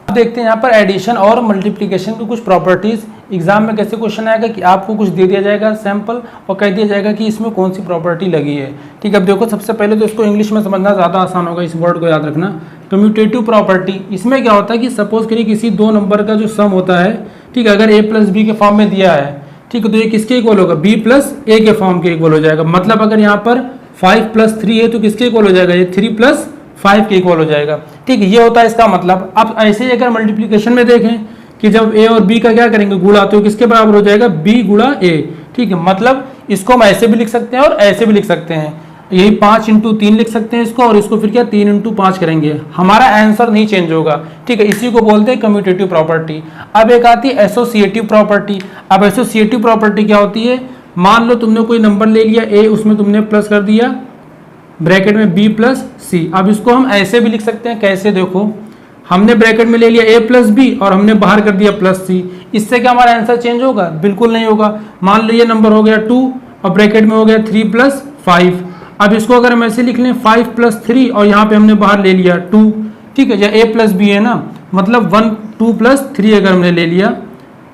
अब देखते हैं यहाँ पर एडिशन और मल्टीप्लिकेशन की कुछ प्रॉपर्टीज़। एग्जाम में कैसे क्वेश्चन आएगा कि आपको कुछ दे दिया जाएगा सैंपल और कह दिया जाएगा कि इसमें कौन सी प्रॉपर्टी लगी है। ठीक है, अब देखो सबसे पहले तो इसको इंग्लिश में समझना ज़्यादा आसान होगा, इस वर्ड को याद रखना, कम्यूटेटिव प्रॉपर्टी। इसमें क्या होता है कि सपोज करिए किसी दो नंबर का जो सम होता है, ठीक है, अगर a+b के फॉर्म में दिया है, ठीक है, तो ये किसके इक्वल होगा, b+a के फॉर्म के इक्वल हो जाएगा। मतलब अगर यहाँ पर 5+3 है तो किसके इक्वल हो जाएगा, ये 3+5 के इक्वल हो जाएगा। ठीक है, ये होता है इसका मतलब। अब ऐसे ही अगर मल्टीप्लिकेशन में देखें कि जब a और b का क्या करेंगे, गुणा, तो किसके बराबर हो जाएगा, b गुणा a। ठीक है, मतलब इसको हम ऐसे भी लिख सकते हैं और ऐसे भी लिख सकते हैं, यही 5 × 3 लिख सकते हैं इसको, और इसको फिर क्या 3 × 5 करेंगे, हमारा आंसर नहीं चेंज होगा। ठीक है, इसी को बोलते हैं कम्यूटेटिव प्रॉपर्टी। अब एक आती है एसोसिएटिव प्रॉपर्टी। अब एसोसिएटिव प्रॉपर्टी क्या होती है, मान लो तुमने कोई नंबर ले लिया a, उसमें तुमने प्लस कर दिया ब्रैकेट में b+c। अब इसको हम ऐसे भी लिख सकते हैं, कैसे, देखो हमने ब्रैकेट में ले लिया a+b और हमने बाहर कर दिया +c। इससे क्या हमारा आंसर चेंज होगा, बिल्कुल नहीं होगा। मान लो ये नंबर हो गया 2 और ब्रैकेट में हो गया 3+5। अब इसको अगर हम ऐसे लिख लें 5+3 और यहाँ पे हमने बाहर ले लिया 2, ठीक है, या a+b है ना, मतलब 2+3 अगर हमने ले लिया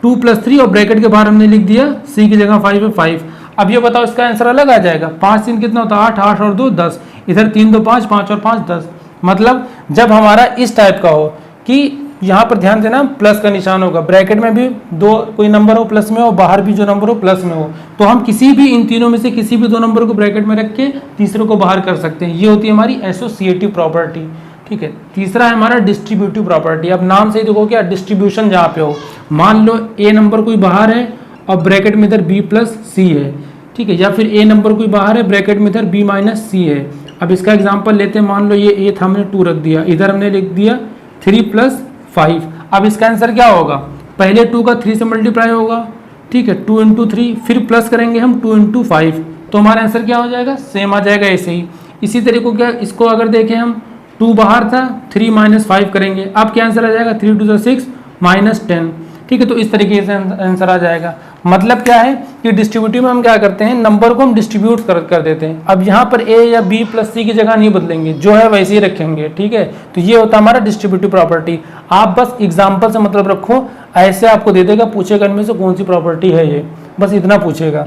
2+3 और ब्रैकेट के बाहर हमने लिख दिया c की जगह 5 है 5। अब ये बताओ इसका आंसर अलग आ जाएगा, 5 3 कितना होता है 8, 8 और 2 10, इधर 3 2 5, 5 और 5 10। मतलब जब हमारा इस टाइप का हो कि यहाँ पर ध्यान देना प्लस का निशान होगा, ब्रैकेट में भी दो कोई नंबर हो प्लस में हो, बाहर भी जो नंबर हो प्लस में हो, तो हम किसी भी इन तीनों में से किसी भी दो नंबर को ब्रैकेट में रख के तीसरे को बाहर कर सकते हैं। ये होती है हमारी एसोसिएटिव प्रॉपर्टी, ठीक है। तीसरा है हमारा डिस्ट्रीब्यूटिव प्रॉपर्टी। अब नाम से ही देखो क्या डिस्ट्रीब्यूशन जहाँ पे हो, मान लो ए नंबर कोई बाहर है और ब्रैकेट में इधर बी प्लस सी है, ठीक है, या फिर ए नंबर कोई बाहर है ब्रैकेट में इधर बी माइनस सी है। अब इसका एग्जांपल लेते हैं, मान लो ये ए था, हमने 2 रख दिया, इधर हमने लिख दिया 3 + 5। अब इसका आंसर क्या होगा, पहले 2 का 3 से मल्टीप्लाई होगा, ठीक है, 2 × 3, फिर प्लस करेंगे हम 2 × 5, तो हमारा आंसर क्या हो जाएगा, सेम आ जाएगा ऐसे ही। इसी तरीके को क्या इसको अगर देखें हम, 2 बाहर था, 3 - 5 करेंगे, अब क्या आंसर आ जाएगा, 3 × 2 = 6 -10, ठीक है। तो इस तरीके से आंसर आ जाएगा। मतलब क्या है कि डिस्ट्रीब्यूटिव में हम क्या करते हैं, नंबर को हम डिस्ट्रीब्यूट कर देते हैं। अब यहाँ पर ए या बी प्लस सी की जगह नहीं बदलेंगे, जो है वैसे ही रखेंगे, ठीक है। तो ये होता है हमारा डिस्ट्रीब्यूटिव प्रॉपर्टी। आप बस एग्जाम्पल से मतलब रखो, ऐसे आपको दे देगा, पूछेगा इनमें से कौन सी प्रॉपर्टी है ये, बस इतना पूछेगा।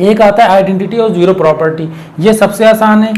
एक आता है आइडेंटिटी और जीरो प्रॉपर्टी, ये सबसे आसान है।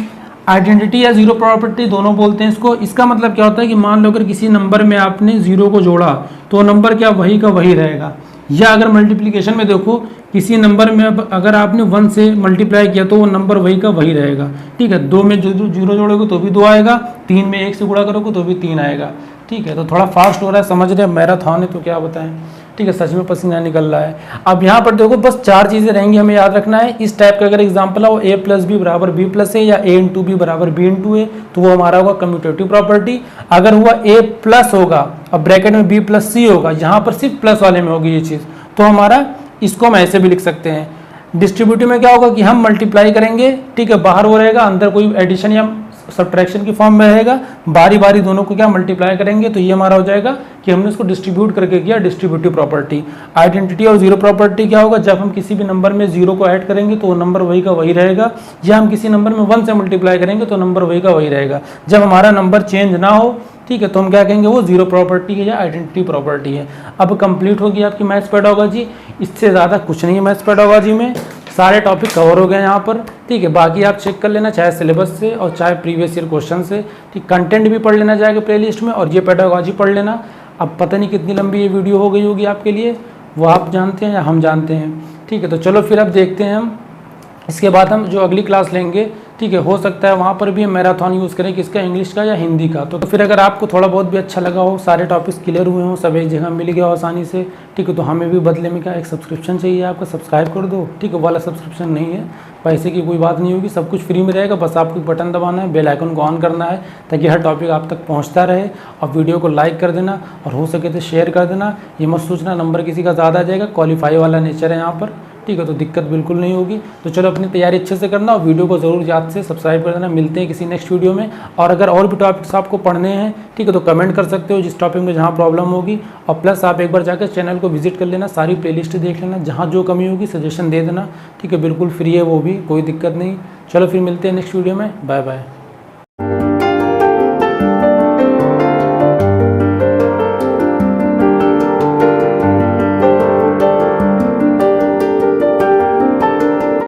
आइडेंटिटी या जीरो प्रॉपर्टी दोनों बोलते हैं इसको। इसका मतलब क्या होता है कि मान लो अगर किसी नंबर में आपने जीरो को जोड़ा तो नंबर क्या वही का वही रहेगा। या अगर मल्टीप्लिकेशन में देखो, किसी नंबर में अगर आपने 1 से मल्टीप्लाई किया तो वो नंबर वही का वही रहेगा, ठीक है। 2 में जीरो जोड़ोगे तो भी 2 आएगा, 3 में 1 से गुणा करोगे तो भी 3 आएगा, ठीक है। तो थोड़ा फास्ट हो रहा है, समझ रहे हैं, मैराथन है तो क्या बताएं, ठीक है, सच में पसीना निकल रहा है। अब यहाँ पर देखो बस 4 चीज़ें रहेंगी, हमें याद रखना है। इस टाइप का अगर एग्जांपल हो, a + b = b + a या a × b = b × a, तो वो हमारा होगा कम्यूटेटिव प्रॉपर्टी। अगर हुआ a+ होगा और ब्रैकेट में b + c होगा, यहाँ पर सिर्फ प्लस वाले में होगी ये चीज़, तो हमारा इसको हम ऐसे भी लिख सकते हैं। डिस्ट्रीब्यूटिव में क्या होगा कि हम मल्टीप्लाई करेंगे, ठीक है, बाहर वो रहेगा, अंदर कोई एडिशन या सब्ट्रैक्शन की फॉर्म में रहेगा, बारी बारी दोनों को क्या मल्टीप्लाई करेंगे, तो ये हमारा हो जाएगा कि हमने इसको डिस्ट्रीब्यूट करके किया, डिस्ट्रीब्यूटिव प्रॉपर्टी। आइडेंटिटी और जीरो प्रॉपर्टी क्या होगा, जब हम किसी भी नंबर में जीरो को ऐड करेंगे तो वो नंबर वही का वही रहेगा, या हम किसी नंबर में 1 से मल्टीप्लाई करेंगे तो नंबर वही का वही रहेगा। जब हमारा नंबर चेंज ना हो, ठीक है, तो हम क्या कहेंगे, वो जीरो प्रॉपर्टी है या आइडेंटिटी प्रॉपर्टी है। अब कंप्लीट होगी आपकी मैथ्स पेडागोजी, इससे ज़्यादा कुछ नहीं है मैथ्स पेडागोजी में, सारे टॉपिक कवर हो गए यहाँ पर, ठीक है। बाकी आप चेक कर लेना, चाहे सिलेबस से और चाहे प्रीवियस ईयर क्वेश्चन से, ठीक। कंटेंट भी पढ़ लेना जाएगा प्लेलिस्ट में, और ये पेडागोजी पढ़ लेना। अब पता नहीं कितनी लंबी ये वीडियो हो गई होगी आपके लिए, वो आप जानते हैं या हम जानते हैं, ठीक है। तो चलो फिर अब देखते हैं हम, इसके बाद हम जो अगली क्लास लेंगे, ठीक है, हो सकता है वहाँ पर भी हम मैराथन यूज़ करें, किसका, इंग्लिश का या हिंदी का। तो फिर अगर आपको थोड़ा बहुत भी अच्छा लगा हो, सारे टॉपिक्स क्लियर हुए हों, सब एक जगह मिल गया हो आसानी से, ठीक है, तो हमें भी बदले में क्या एक सब्सक्रिप्शन चाहिए आपका, सब्सक्राइब कर दो, ठीक है। वाला सब्सक्रिप्शन नहीं है, पैसे की कोई बात नहीं होगी, सब कुछ फ्री में रहेगा, बस आपको बटन दबाना है, बेल आइकन को ऑन करना है, ताकि हर टॉपिक आप तक पहुँचता रहे। और वीडियो को लाइक कर देना, और हो सके तो शेयर कर देना। ये मत सोचना नंबर किसी का ज़्यादा आ जाएगा, क्वालिफाई वाला नेचर है यहाँ पर, ठीक है, तो दिक्कत बिल्कुल नहीं होगी। तो चलो अपनी तैयारी अच्छे से करना, और वीडियो को ज़रूर याद से सब्सक्राइब कर देना। मिलते हैं किसी नेक्स्ट वीडियो में। और अगर और भी टॉपिक्स आपको पढ़ने हैं, ठीक है, तो कमेंट कर सकते हो जिस टॉपिक में जहाँ प्रॉब्लम होगी। और प्लस आप एक बार जाकर चैनल को विजिट कर लेना, सारी प्लेलिस्ट देख लेना, जहाँ जो कमी होगी सजेशन दे देना, ठीक है, बिल्कुल फ्री है वो भी, कोई दिक्कत नहीं। चलो फिर मिलते हैं नेक्स्ट वीडियो में, बाय बाय।